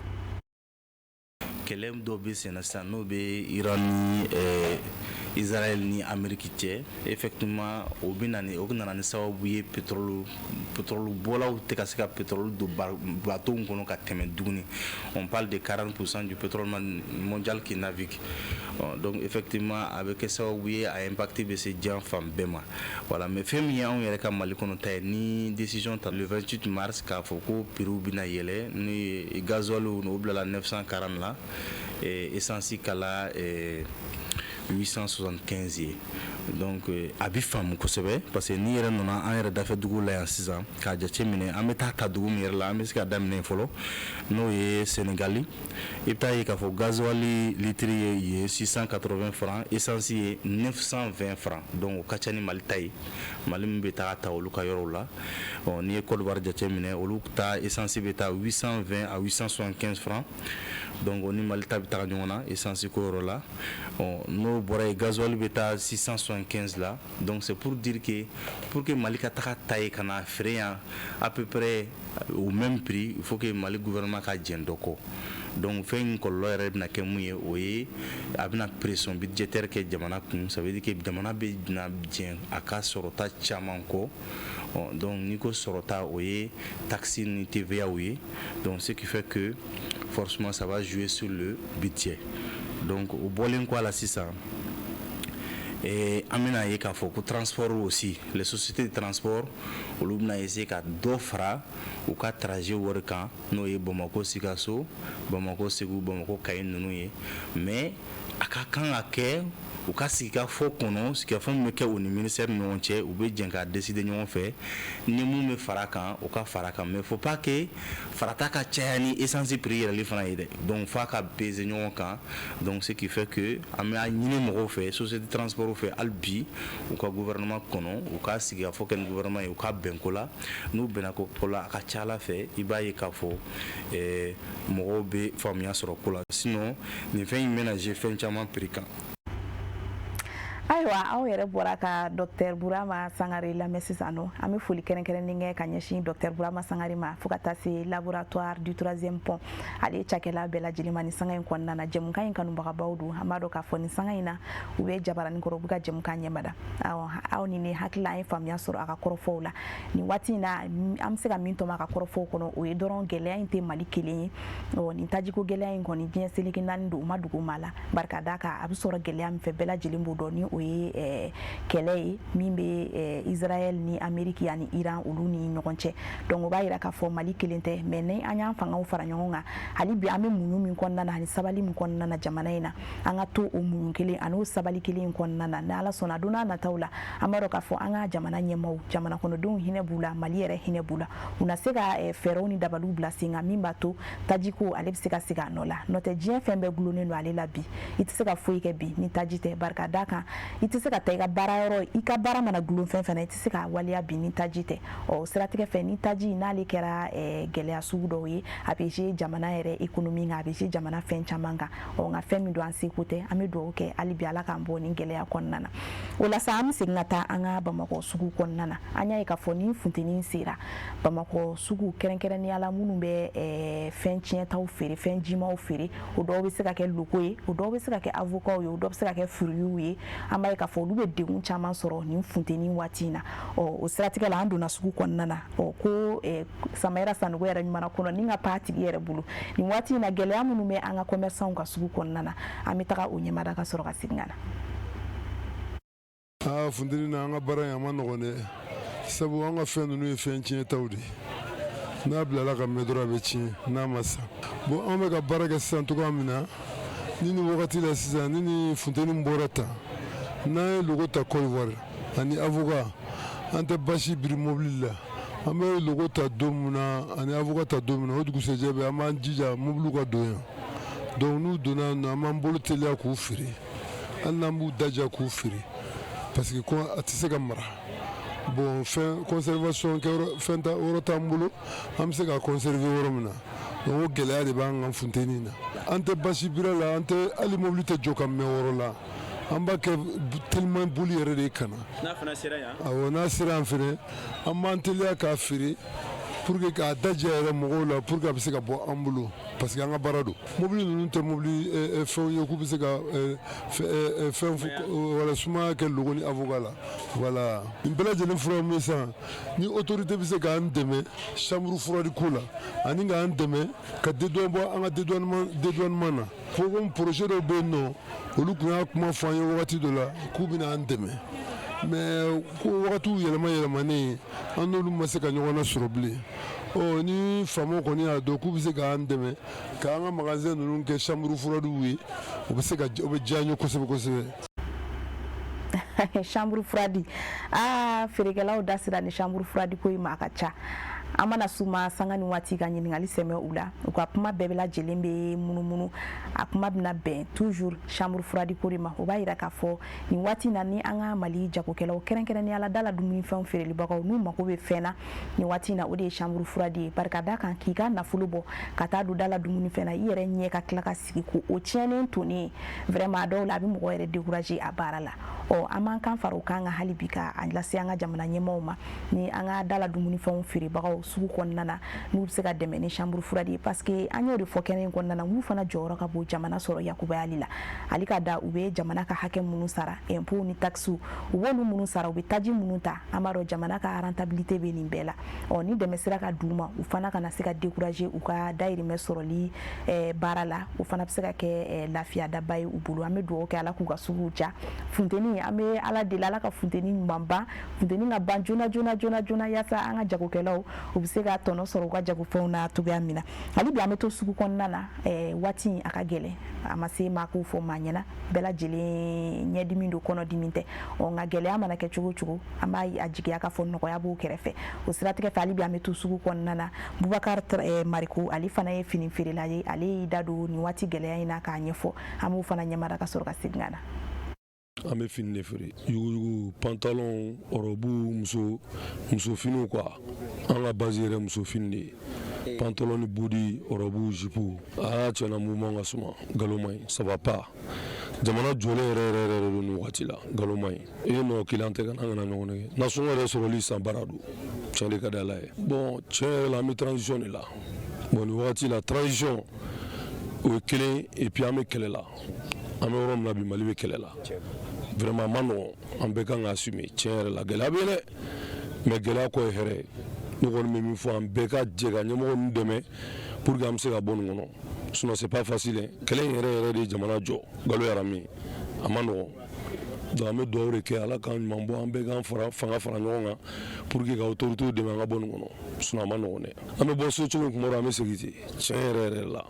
Speaker 11: Kɛlɛ dɔ bɛ sen na sisan n'o bɛ Iran ni Israël ni Amérique cɛ effectivement o nana ni sababu ye pétrole bɔlaw tɛ ka se ka pétrole don bateau kɔnɔ ka tɛmɛ tuguni. On parle de 40% du pétrole mondial qui navigue. Donc effectivement a bɛ kɛ sababu ye a impact bɛ se diɲɛ fan bɛɛ ma. Voilà mais fɛn min ye anw yɛrɛ ka Mali kɔnɔ ta ye ni décision ta le 28 mars k'a fɔ ko prix bɛna yɛlɛ ni gasoil o bilala 940 la essence kala 875 ye donc a bɛ faamu kosɛbɛ parce que n'i yɛrɛ nana an yɛrɛ dafɛ dugu la yan sisan k'a jateminɛ an bɛ taa dugu min yɛrɛ la an bɛ se ka daminɛ fɔlɔ n'o ye Senegali i bɛ taa ye k'a fɔ gasoil litre ye 680 francs essence ye 920 francs donc o ka ca ni Mali ta ye Mali min bɛ taa olu ka yɔrɔw la n'i ye Côte d'Ivoire jateminɛ olu ta essence bɛ taa 820 à 875 francs donc ni Mali ta bɛ taga ɲɔgɔn na essence ko yɔrɔ la n'o bɔra ye gasoil bɛ taa 675 la donc c'est pour dire que pour que Mali ka taga ta ye ka na feere yan à peu près au même prix il faut que Mali gouvernement ka jɛn dɔ kɔ donc fɛn in kɔlɔlɔ yɛrɛ bɛna kɛ mun ye o ye a bɛna pression budgétaire kɛ jamana kun ça veut dire que jamana bɛna jɛn a ka sɔrɔta caman kɔ donc n'i ko sɔrɔta o ye taxe ni TVA ye donc ce qui fait que forcément ça va jouer sur le budget donc o bɔlen kɔ a la sisan an bɛna ye k'a fɔ ko transport aussi les sociétés de transport olu bɛna essayer ka dɔ fara u ka trajet wari kan n'o ye Bamako Sikaso Bamako Segu Bamako Kayi ninnu ye mais a ka kan ka kɛ u ka sigika fɔ kɔnɔ sigikafɛn min bɛ kɛ u ni ministère ni ɲɔgɔn cɛ u bɛ jɛn ka décider ɲɔgɔn fɛ ni mun bɛ fara kan u ka fara kan mais faut pas que farata ka caya ni essence prix yɛrɛli fana ye dɛ donc f'a ka peser ɲɔgɔn kan donc ce qui fait que an bɛ ɲini mɔgɔw fɛ société de transport fɛ hali bi u ka gouvernement kɔnɔ u ka sigi ka fɔ kɛ ni gouvernement ye u ka bɛn ko la n'u bɛnna ko la a ka ca Ala fɛ i b'a ye k'a fɔ mɔgɔw bɛ faamuya sɔrɔ ko la sinon nin fɛn in bɛna jouer fɛn caman prix kan.
Speaker 1: Ayiwa aw yɛrɛ bɔra ka Dr Burama Sangare lamɛn sisan nɔ an bɛ foli kɛrɛnkɛrɛnnen kɛ ka ɲɛsin Dr Burama Sangare ma fo ka taa se laboratoire du 3e pont ale ye cakɛla bɛɛ lajɛlen ma nin sanga in kɔnɔna na jɛmukan in kanubagabaw don an b'a dɔn k'a fɔ nin sanga in na u bɛ jabaranin kɔrɔ u bɛ ka jɛmukan ɲɛmada aw ni ne hakili an ye faamuya sɔrɔ a ka kɔrɔfɔw la nin waati in na an bɛ se ka min tɔmɔ a ka kɔrɔfɔw kɔnɔ o ye dɔrɔn gɛlɛya in tɛ Mali kelen ye nin tajiko gɛlɛya in kɔni diɲɛ seleke naani don u ma dugu ma la barika da kan a bɛ sɔrɔ gɛlɛya min fɛ bɛɛ lajɛlen b'o dɔn ni o ye kɛlɛ ye min bɛ Israël ni Amérique ani Iran olu ni ɲɔgɔn cɛ donc o b'a yira k'a fɔ Mali kelen tɛ mais ni an y'an fangaw fara ɲɔgɔn kan hali bi an bɛ muɲu min kɔnɔna na ani sabali min kɔnɔna na jamana in na an ka to o muɲu kelen ani o sabali kelen kɔnɔna na ni Ala sɔnna don n'a nataw la an b'a dɔn k'a fɔ an ka jamana ɲɛmaaw jamana kɔnɔdenw hinɛ b'u la Mali yɛrɛ hinɛ b'u la u na se ka fɛɛrɛw ni dabaliw bila sen kan min b'a to tajiko ale bɛ se ka segin a nɔ la n'o tɛ diɲɛ fɛn bɛɛ gulonnen don ale la bi i tɛ se ka foyi kɛ bi ni taji tɛ barika da kan i tɛ se ka taa i ka baara yɔrɔ i ka baara mana gulon fɛn fɛn na i tɛ se ka waleya bi ni taji tɛ siratigɛ fɛ ni taji n'ale kɛra gɛlɛya sugu dɔw ye a bɛ jouer jamana yɛrɛ économie kan a bɛ jouer jamana fɛn caman kan nka fɛn min don an seko tɛ an bɛ dugawu kɛ hali bi Ala k'an bɔ ni gɛlɛya kɔnɔna na o la sa an bɛ segin ka taa an ka Bamakɔ sugu kɔnɔna na an y'a ye k'a fɔ ni funteni sera Bamakɔ sugu kɛrɛnkɛrɛnnenya la minnu bɛ fɛn tiɲɛtaw feere fɛn jimaw feere o dɔw bɛ se ka kɛ loko ye o dɔw bɛ se ka kɛ avocat ye o dɔw bɛ se ka kɛ fruits ye an b'a ye k'a fɔ olu bɛ degun caman sɔrɔ nin funteni waati in na o siratigɛ la an donna sugu kɔnɔna na ko Samayira Sanogo yɛrɛ ɲumana kɔnɔ ni ka paa tigi yɛrɛ bolo nin waati in na gɛlɛya minnu bɛ an ka commerçants ka sugu kɔnɔna na an bɛ taga o ɲɛmada ka sɔrɔ ka segin ka na.
Speaker 12: Funteni na an ka baara in a ma nɔgɔn dɛ sabu an ka fɛn ninnu ye fɛn tiɲɛtaw de n'a bilala ka mɛn dɔrɔn a bɛ tiɲɛ n'a ma sa bon an bɛ ka baara kɛ sisan cogoya min na ni nin wagati la sisan ni nin funteni bɔra tan n'an ye logo ta Côte d'Ivoire ani avocat an tɛ basi biri mobili la an bɛ logo ta don min na ani avocat ta don min na o dugusɛjɛ bɛ an b'an jija mobiliw ka don yan donc n'u donna yan nɔ an b'an bolo teliya k'u feere hali n'an b'u daja k'u feere parce que a tɛ se ka mara bon fɛn conservation kɛ fɛn ta yɔrɔ t'an bolo an bɛ se ka conserver yɔrɔ min na donc o gɛlɛya de b'an kan funteni na an tɛ basi bira la an tɛ hali mobili tɛ jɔ ka mɛn yɔrɔ la an b'a kɛ tellement boli yɛrɛ de kana n'a fana sera yan awɔ n'a sera yan fɛnɛ an b'an teliya k'a feere pour que k'a daja yɛrɛ mɔgɔw la pour que a bɛ se ka bɔ an bolo parce que an ka baara don mobili ninnu tɛ mobili fɛnw ye k'u bɛ se ka fɛn wala sumaya kɛ logo ni avocat la voilà nin bɛɛ lajɛlen fura min sisan ni autorité bɛ se k'an dɛmɛ chambre froide ko la ani k'an dɛmɛ ka dédouanement bɔ an ka dédouanement na fo comme projet dɔw bɛ yen nɔ olu tun y'a kuma fɔ an ye wagati dɔ la k'u bɛna an dɛmɛ mais ko wagatiw yɛlɛmanen an n'olu ma se ka ɲɔgɔn nasɔrɔ bilen ni faamaw kɔni y'a dɔn k'u bɛ se k'an dɛmɛ k'an ka magasin ninnu kɛ chambre froide ye o bɛ diya n ye kosɛbɛ kosɛbɛ.
Speaker 1: chambre froide ferekɛlaw da sira ni chambre froide ko ma ka ca amana suma sanga ni wati ka ɲiningali sɛmɛ u la u ka kuma bɛɛ bɛ lajɛlen bɛ munumunu a kuma bɛna bɛn toujours chambre froide ko de ma o b'a yira k'a fɔ nin waati na ni an ka Mali jagokɛlaw kɛrɛnkɛrɛnnenya la dala dumunifɛnw feerelibagaw n'u mako bɛ fɛn na nin waati na o de ye chambre froide ye bari ka da kan k'i ka nafolo bɔ ka taa don dala dumunifɛn na i yɛrɛ ɲɛ ka tila ka sigi ko o tiɲɛnen tonen vraiment a dɔw la a bɛ mɔgɔ yɛrɛ décourager a baara la an m'an kan fara o kan ka hali bi ka lase an ka jamana ɲɛmaaw ma ni an ka dala dumunifɛnw feerebagaw sugu kɔnɔna na n'u bɛ se ka dɛmɛ ni chambre froide ye parce que an y'o de fɔ kɛnɛ in kɔnɔna na n'u fana jɔyɔrɔ ka bon jamana sɔrɔ yakubayali la hali ka da u bɛ jamana ka hakɛ minnu sara impôt ni taxe u b'olu minnu sara u bɛ taji minnu ta an b'a dɔn jamana ka rentabilité bɛ nin bɛɛ la ni dɛmɛ sera ka d'u ma u fana kana se ka décourager u ka dayirimɛ sɔrɔli baara la o fana bɛ se ka kɛ lafiyadaba ye u bolo an bɛ dugawu kɛ Ala k'u ka suguw ja funteni an bɛ Ala deli Ala ka funteni ɲuman ban funteni ka ban joona yaasa an ka jagokɛlaw u bɛ se ka tɔnɔ sɔrɔ u ka jagofɛnw na cogoya min na hali bi an bɛ to sugu kɔnɔna na waati a ka gɛlɛn a ma se maa k'u fɔ maa ɲɛna bɛɛ lajɛlen ɲɛdimi don kɔnɔdimi tɛ nka gɛlɛya mana kɛ cogo o cogo an b'a a jigiya k'a fɔ nɔgɔya b'o kɛrɛfɛ o siratigɛ fɛ hali bi an bɛ to sugu kɔnɔna na Bubakar Mariku ale fana ye fini feerela ye ale y'i da don nin waati gɛlɛya in na k'a ɲɛfɔ an b'o fana ɲɛmada ka sɔrɔ ka segin ka na.
Speaker 12: An bɛ fini de feere yugujugu pantalon ɔrɔbu muso finiw quoi an ka base yɛrɛ muso fini de ye pantalon ni bodi ɔrɔbu jipu tiɲɛna mouvement ka suma nkalon ma ɲi ça va pas jamana jɔlen yɛrɛ don nin waati la nkalon ma ɲi i ye nɔ kelen tɛ ka n'an kana ɲɔgɔn nɛgɛ nasɔngɔ yɛrɛ sɔrɔli san baara don tiɲɛ de ka di Ala ye bon tiɲɛ yɛrɛ la an bɛ transition de la bon nin waati la transition o ye kelen et puis an bɛ kɛlɛ la an bɛ yɔrɔ min na bi Mali bɛ kɛlɛ la vraiment ma nɔgɔn an bɛɛ kan ka assumer tiɲɛ yɛrɛ la gɛlɛya bɛ yen dɛ mais gɛlɛya kɔ ye hɛrɛ ye ne kɔni bɛ min fɔ an bɛɛ ka jɛ ka ɲɛmɔgɔ ninnu dɛmɛ pour que an bɛ se ka bɔ nin kɔnɔ sinon c'est pas facile kɛlɛ in yɛrɛ de ye jamana jɔ Galo yara min a ma nɔgɔn donc an bɛ dugawu de kɛ Ala k'an ɲuman bɔ an bɛɛ k'an fanga fara ɲɔgɔn kan pour que ka autorités dɛmɛ an ka bɔ nin kɔnɔ sinon a ma nɔgɔn dɛ an bɛ bɔ so cogo min kuma dɔ an bɛ segin ten tiɲɛ yɛrɛ la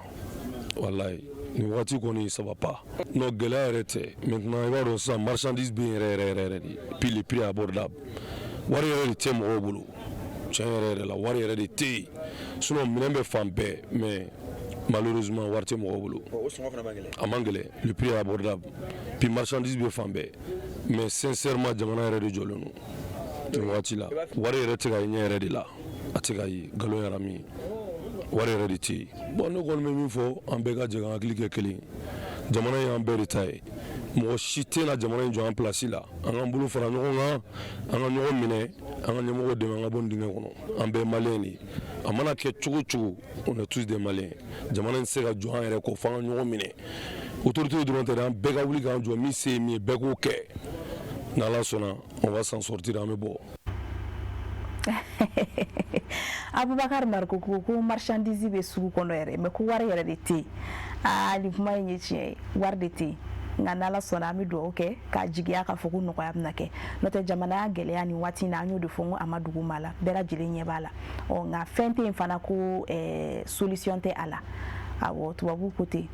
Speaker 12: walayi nin wagati kɔni ça va pas non gɛlɛya yɛrɛ tɛ maintenant i b'a dɔn sisan marchandise bɛ yen yɛrɛ de puis le prix abordable wari yɛrɛ de tɛ mɔgɔw bolo tiɲɛ yɛrɛ la wari yɛrɛ de tɛ yen sinon minɛn bɛ fan bɛɛ mais malheureusement wari tɛ mɔgɔw bolo a man gɛlɛn le prix abordable puis marchandise bɛ fan bɛɛ mais sincèrement jamana yɛrɛ de jɔlen don nin wagati la wari yɛrɛ tɛ ka ye ɲɛ yɛrɛ de la a tɛ ka ye Galo yara min wari yɛrɛ de tɛ yen bon ne kɔni bɛ min fɔ an bɛɛ ka jɛ ka hakili kɛ kelen jamana in y'an bɛɛ de ta ye mɔgɔ si tɛ na jamana in jɔ an place la an k'an bolo fara ɲɔgɔn kan an ka ɲɔgɔn minɛ an ka ɲɛmɔgɔ dɛmɛ an ka bɔ nin dingɛ kɔnɔ an bɛɛ maliyɛn de a mana kɛ cogo o cogo on est tous des maliens jamana in tɛ se ka jɔ an yɛrɛ kɔ f'an ka ɲɔgɔn minɛ autorités dɔrɔn tɛ dɛ an bɛɛ ka wuli k'an jɔ min se ye min ye bɛɛ k'o kɛ n'Ala sɔnna on va s'en sortir an bɛ bɔ.
Speaker 1: Abubakar Mariku ko marchandise bɛ sugu kɔnɔ yɛrɛ mais ko wari yɛrɛ de tɛ yen nin kuma in ye tiɲɛ ye wari de tɛ yen nka n'Ala sɔnna an bɛ dugawu kɛ k'a jigiya k'a fɔ ko nɔgɔya bɛna kɛ n'o tɛ jamana y'a gɛlɛya nin waati in na an y'o de fɔ ko a ma dugu ma la bɛɛ lajɛlen ɲɛ b'a la nka fɛn tɛ yen fana ko solution tɛ a la awɔ tubabu ko ten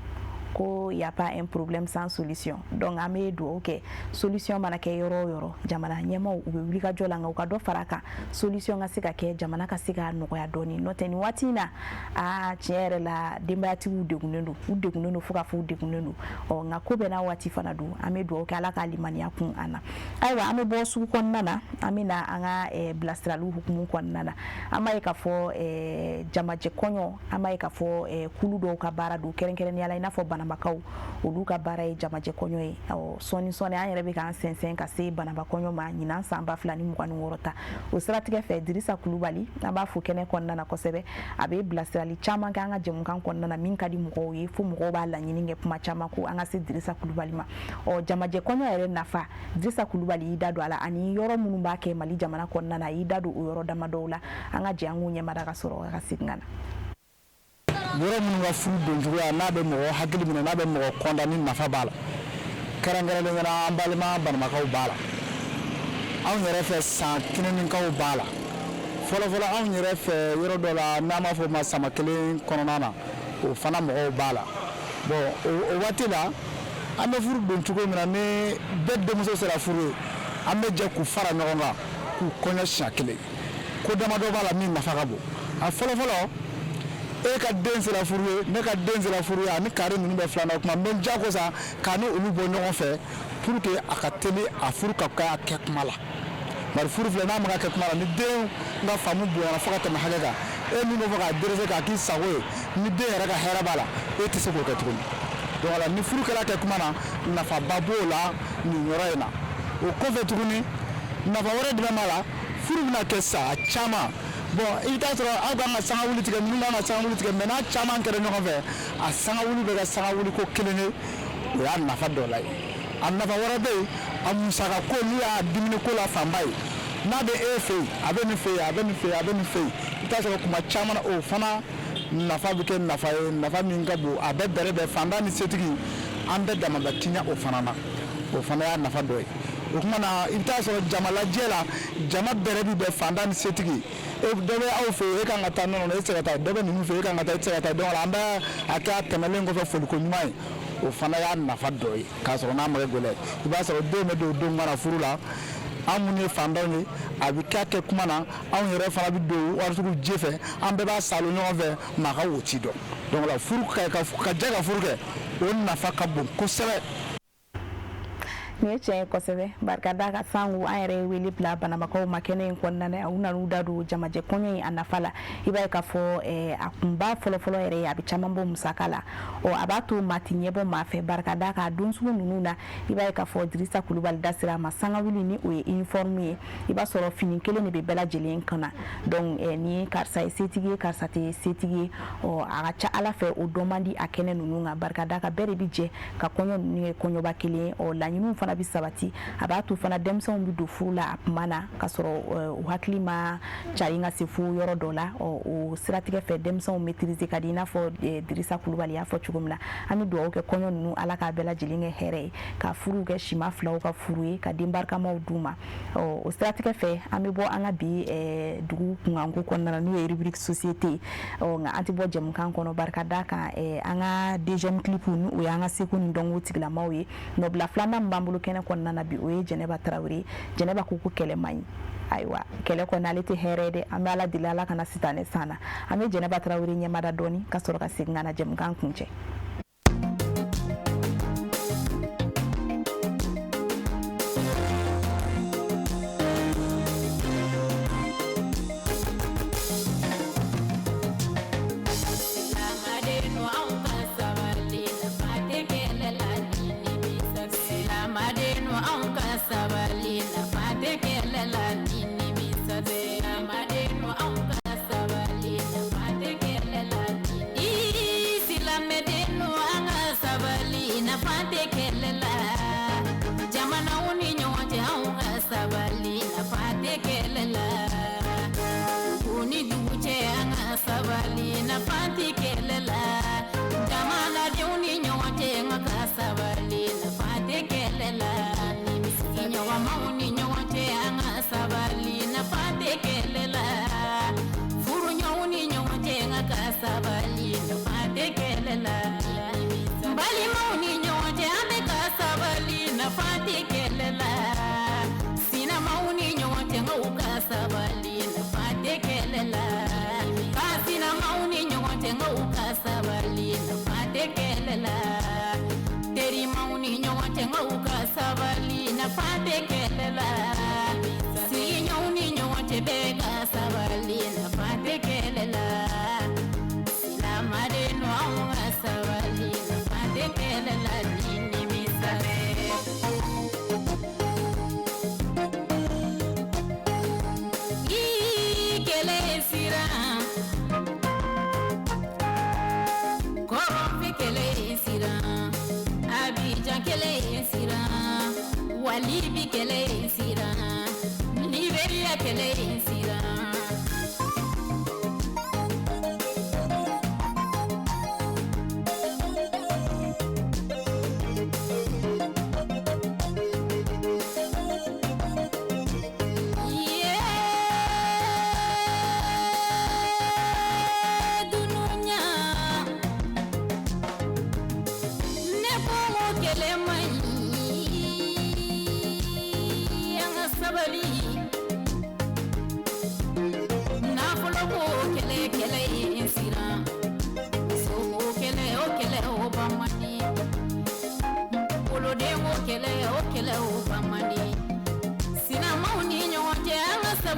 Speaker 1: ko y a pas un problème sans solution donc an bɛ dugawu kɛ solution mana kɛ yɔrɔ o yɔrɔ jamana ɲɛmaaw u bɛ wuli ka jɔ la nka u ka dɔ fara a kan solution ka se ka kɛ jamana ka se ka nɔgɔya dɔɔni n'o tɛ nin waati in na tiɲɛ yɛrɛ la denbayatigiw degunnen don u degunnen don fo ka fɔ u degunnen don nka ko bɛɛ n'a waati fana don an bɛ dugawu kɛ Ala ka limaniya kun an na ayiwa an bɛ bɔ sugu kɔnɔna na an bɛ na an ka bilasiraliw hukumu kɔnɔna na an b'a ye k'a fɔ jamajɛ kɔɲɔ an b'a ye k'a fɔ kulu dɔw ka baara don kɛrɛnkɛrɛnnenya la i n'a fɔ banabakaw olu ka baara ye jamajɛ kɔɲɔ ye sɔni an yɛrɛ bɛ k'an sɛnsɛn ka se banaba kɔɲɔ ma ɲinan san 2026 ta o siratigɛ fɛ Dirisa Kulubali an b'a fɔ kɛnɛ kɔnɔna na kosɛbɛ a bɛ bilasirali caman kɛ an ka jɛmukan kɔnɔna na min ka di mɔgɔw ye fo mɔgɔw b'a laɲini kɛ kuma caman ko an ka se Dirisa Kulubali ma jamajɛ kɔɲɔ yɛrɛ nafa Dirisa Kulubali y'i da don a la ani yɔrɔ minnu b'a kɛ Mali jamana kɔnɔna na a y'i da don o yɔrɔ damadɔw la an ka jɛ an k'u ɲɛmada ka sɔrɔ a ka segin ka na.
Speaker 6: yɔrɔ minnu ka furu doncogoya n'a bɛ mɔgɔ hakili minɛ n'a bɛ mɔgɔ kɔntan ni nafa b'a la kɛrɛnkɛrɛnnen an balima banamakaw b'a la anw yɛrɛ fɛ san kinɛninkaw b'a la fɔlɔfɔlɔ anw yɛrɛ fɛ yɔrɔ dɔ la n'an b'a fɔ o ma sama kelen kɔnɔna na o fana mɔgɔw b'a la bon o waati la an bɛ furu don cogo min na ni bɛɛ denmuso sera furu ye an bɛ jɛ k'u fara ɲɔgɔn kan k'u kɔɲɔ siɲɛ kelen ko damadɔ b'a la min nafa ka bon a fɔlɔfɔlɔ e ka den sera furu ye ne ka den sera furu ye ani kari ninnu bɛ filanan o kuma n bɛ jagosa k'a ni olu bɔ ɲɔgɔn fɛ pour que a ka teli a furu ka kɛ kuma la bari furu filɛ n'a ma kɛ kuma la ni den ka faamu bonyana fo ka tɛmɛ hakɛ kan e min bɛ fɔ k'a derese k'a k'i sago ye ni den yɛrɛ ka hɛrɛ b'a la e tɛ se k'o kɛ tuguni donc ala ni furu kɛra kɛ kuma na nafaba b'o la nin yɔrɔ in na o kɔfɛ tuguni nafa wɛrɛ jumɛn b'a la furu bɛna kɛ sa a caman bon i bɛ taa sɔrɔ aw kan ka sanga wuli tigɛ minnu kan ka sanga wuli tigɛ mais n'a caman kɛra ɲɔgɔn fɛ a sanga wuli bɛ kɛ sanga wuli ko kelen ye o y'a nafa dɔ la ye a nafa wɛrɛ bɛ yen a musaka ko n'u y'a dumuni ko la fanba ye n'a bɛ e fɛ yen a bɛ nin fɛ yen a bɛ nin fɛ yen a bɛ nin fɛ yen i bɛ taa sɔrɔ kuma caman na o fana nafa bɛ kɛ nafa ye nafa min ka bon a bɛ bɛrɛ bɛn fantan ni setigi an bɛɛ dama bɛ tiɲɛ o fana na o fana y'a nafa dɔ ye o kuma na i bɛ taa sɔrɔ jama lajɛ la jama bɛrɛ bi bɛn fantan ni setigi dɔ bɛ aw fɛ yen e kan ka taa nɔnɔ e tɛ se ka taa dɔ bɛ ninnu fɛ yen e kan ka taa e tɛ se ka taa donc an bɛ a kɛ a tɛmɛlen kɔfɛ foliko ɲuman ye o fana y'a nafa dɔ ye k'a sɔrɔ n'a ma kɛ gɛlɛn i b'a sɔrɔ den bɛ don o don mana furu la an minnu ye fantanw ye a bɛ kɛ kuma na anw yɛrɛ fana bɛ don waritigiw je fɛ an bɛɛ b'a salo ɲɔgɔn fɛ maa ka wo ci dɔn donc la furu ka jɛ ka furu kɛ o nafa ka bon kosɛbɛ.
Speaker 1: Ni cɛ ye kosɛbɛ barika da ka sango an yɛrɛ wele bila banabakaw ma kɛnɛ in kɔnɔna na u nan'u da don jamajɛ kɔɲɔ in a nafa la i b'a ye k'a fɔ a kunba fɔlɔfɔlɔ yɛrɛ a bɛ caman bɔ musaka la a b'a to maa ti ɲɛbɔ maa fɛ barika da k'a don sugu ninnu na i b'a ye k'a fɔ Dirisa Kulubali da sera a ma sanga wuli ni o ye uniforme ye i b'a sɔrɔ fini kelen de bɛ bɛɛ lajɛlen kana donc ni karisa ye setigi ye karisa tɛ setigi ye a ka ca Ala fɛ o dɔn man di a kɛnɛ ninnu kan barika da ka bɛɛ de bɛ jɛ ka kɔɲɔ ninnu ye kɔɲɔba kelen laɲiniw fana bi sabati a b'a to fana denmisɛnw bi don furu la a kuma na ka sɔrɔ u hakili ma cari ka se furu yɔrɔ dɔ la o siratigɛ fɛ denmisɛnw maîtriser ka di i n'a fɔ Dirisa Kulubali y'a fɔ cogo min na an bɛ dugawu kɛ kɔɲɔ ninnu Ala k'a bɛɛ lajɛlen kɛ hɛrɛ ye ka furuw kɛ sima filaw ka furu ye ka den barikamaw d'u ma o siratigɛ fɛ an bɛ bɔ an ka bi dugu kunkanko kɔnɔna na n'o ye rubrique société nka an tɛ bɔ jɛmukan kɔnɔ barika da kan an ka deuxième clip ni o y'an ka seko ni dɔnko tigilamaw ye nɔbila filanan min b'an bolo kɛnɛ kɔnɔna na bi o ye Jɛnɛba Tarawele Jɛnɛba ko ko kɛlɛ man ɲi ayiwa kɛlɛ kɔni ale tɛ hɛrɛ ye dɛ an bɛ Ala deli Ala kana sitanɛ san na an bɛ Jɛnɛba Tarawele ɲɛmada dɔɔni ka sɔrɔ ka segin ka na jɛmukan kuncɛ.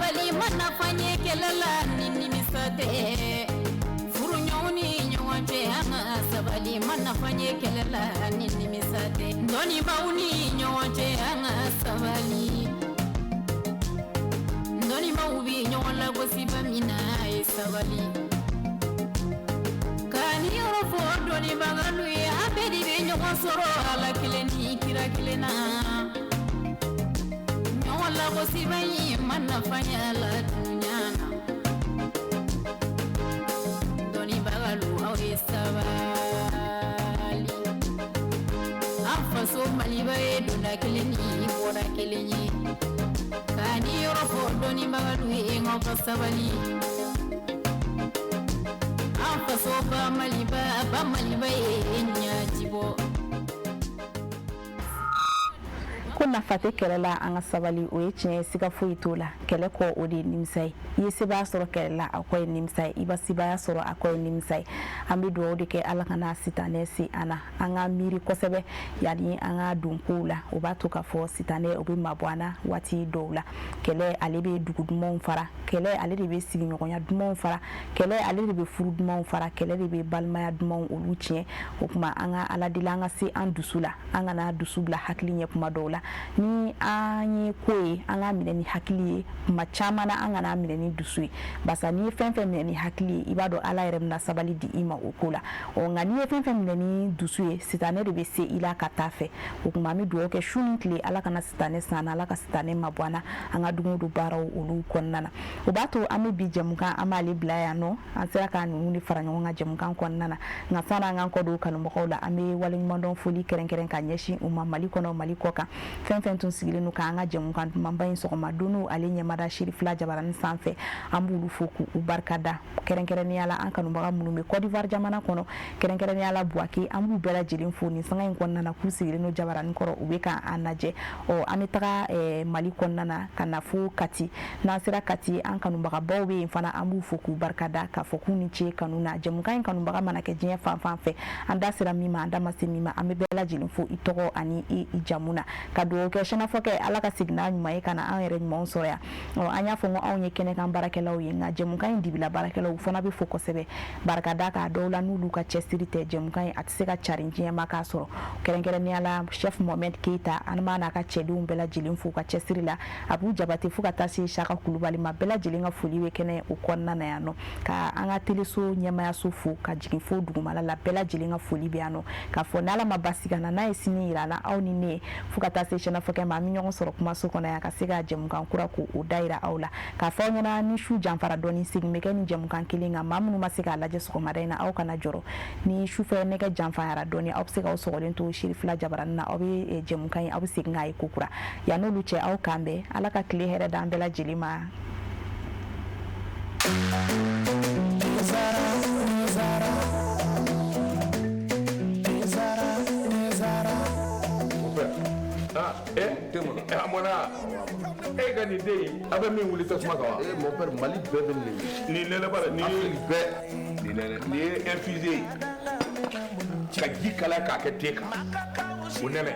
Speaker 13: sabali mana fanye kelela nini misate furu nyoni nyonje anga sabali mana fanye kelela nini misate ndoni bauni nyonje anga sabali ndoni maubi nyola gosiba mina sabali kani orofo ndoni bagalu ya abedi be nyongo soro ala kileni kira kilena nyola gosiba yi mana fanya la dunyana ndoni bagalu awe sabali afaso maliba edunda kileni bora kileni kani orofo ndoni bagalu ngofa sabali afaso ba maliba nyajibo
Speaker 1: kuna fate kelela anga sabali o yeche siga fuitola kele ko odi nimsai yesi ba soro kelela akoy nimsai iba siba soro akoy nimsai ambi do odi ke ala kana sitane si ana anga miri kosebe yani anga dunkula o ba to ka fo sitane obi mabwana wati dola kele alebe dugudmon fara kele alebe be sigi nyonya dmon fara kele alebe furu dmon fara kele be balmaya dmon oluchie okuma anga ala dilanga si andusula anga na dusubla haklinye kuma dola ni anyi kwe anga mine ni hakili machama na anga na mine ni dusui basa ni fenfe mine ni hakili ibado ala irem na sabali di ima ukula o nga ni fenfe mine ni dusui sitane de bese ila katafe okumami duo ke shunikli ala kana sitane sana ala ka sitane mabwana anga dungu du bara olu konnana obato ami bi jamuka amali blaya no ansera ka ni faranyo nga jamuka konnana nga sana nga kodo kanu mokola ami walin mondon foli keren ka nyeshi umma maliko no maliko ka fenfen tun sigile no ka anga jemu kan mamba yin sokoma dunu ale nyamada shirif la jabaran sanfe ambulu foku ubarkada keren ni ala an kanu baga munu me Côte d'Ivoire jamana kono keren ni ala buaki ambu bela jilin foni sanga yin konna na ku sigile no jabaran koro ubeka anaje o amitaka mali konna na kana fu kati na sira kati an kanu baga bawbe fana ambu foku barkada ka foku ni che kanuna jemu kan kanu baga manake jinya fanfe anda sira mima anda masimima ame bela jilin fo itoko ani jamuna kado ke shana foke alaka signal nyuma kana an yere nyuma onsoya o anya fongo onye kene kan barakela uye nga jemu kan dibila barakela u fona be foko sebe barakada ka dola nulu ka chesirite jemu kan atiseka challenge ya makasoro keren ni ala chef Mohamed Keita anma na ka chedu umbela jilin fu ka chesirila abu jabate fu ka tasi shaka kulubali mabela jilinga fuliwe kene ukonna na yano ka anga tiliso nyama ya sufu ka jikin fu dugumala la bela jilinga fulibe ano ka fonala mabasika na esini irala au ni ne fu ka tasi shana foke ma minyo soro kuma so kona ya kasega jemu kan kura ku udaira aula ka fonyo na ni shu jamfara doni sigmeke ni jemu kan kilinga mamunu masika la jesu ko madaina au kana joro ni shu fe nega jamfara doni au sika so golen to shirif la jabaran na obi jemu kan au signga ay kukura ya no luche au kambe alaka kle here da ambela jilima
Speaker 2: amona gani dey abe min wuli tasuma kawa
Speaker 3: mon père Mali bebe
Speaker 2: ni nene bara ni ni infusé ka ji kala ka ke teka o nene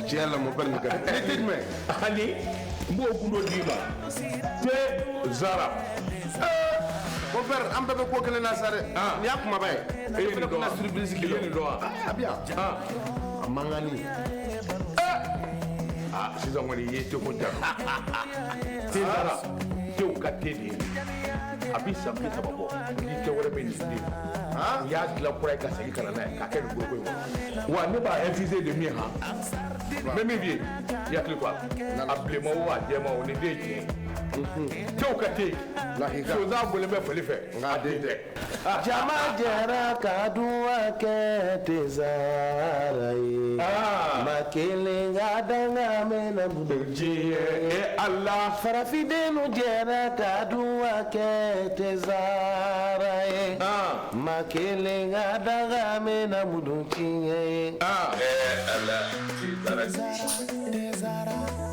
Speaker 3: tiens là mon père ni ka
Speaker 2: mais ani mbo kundo dima te zara
Speaker 3: mon père am bebe ko kele na sare ni akuma bay
Speaker 2: e ni do na surprise ki ni do
Speaker 3: bien mangani
Speaker 2: sisan kɔni ye teko ja te dara tew ka te de a bi san bi saba bɔ ni cɛ wɛrɛ bɛ nin den u y'a dilan kura ye ka segin ka na n'a ye k'a kɛ nin goroko in kɔnɔ wa ne b'a infusé de min han mɛ min bɛ yen i hakili to a la a bilenma o a jɛma o ni den tiɲɛ tew ka te sonsan bolen bɛ fali fɛ nka den tɛ
Speaker 4: jama jɛra ka duwa kɛ tezara ye ma kelen ka danga mɛna budoji ye
Speaker 2: ala
Speaker 4: farafidenu jɛra ka duwa kɛ tezara ye ma kelen ka danga mɛna budoji ye
Speaker 2: ala tezara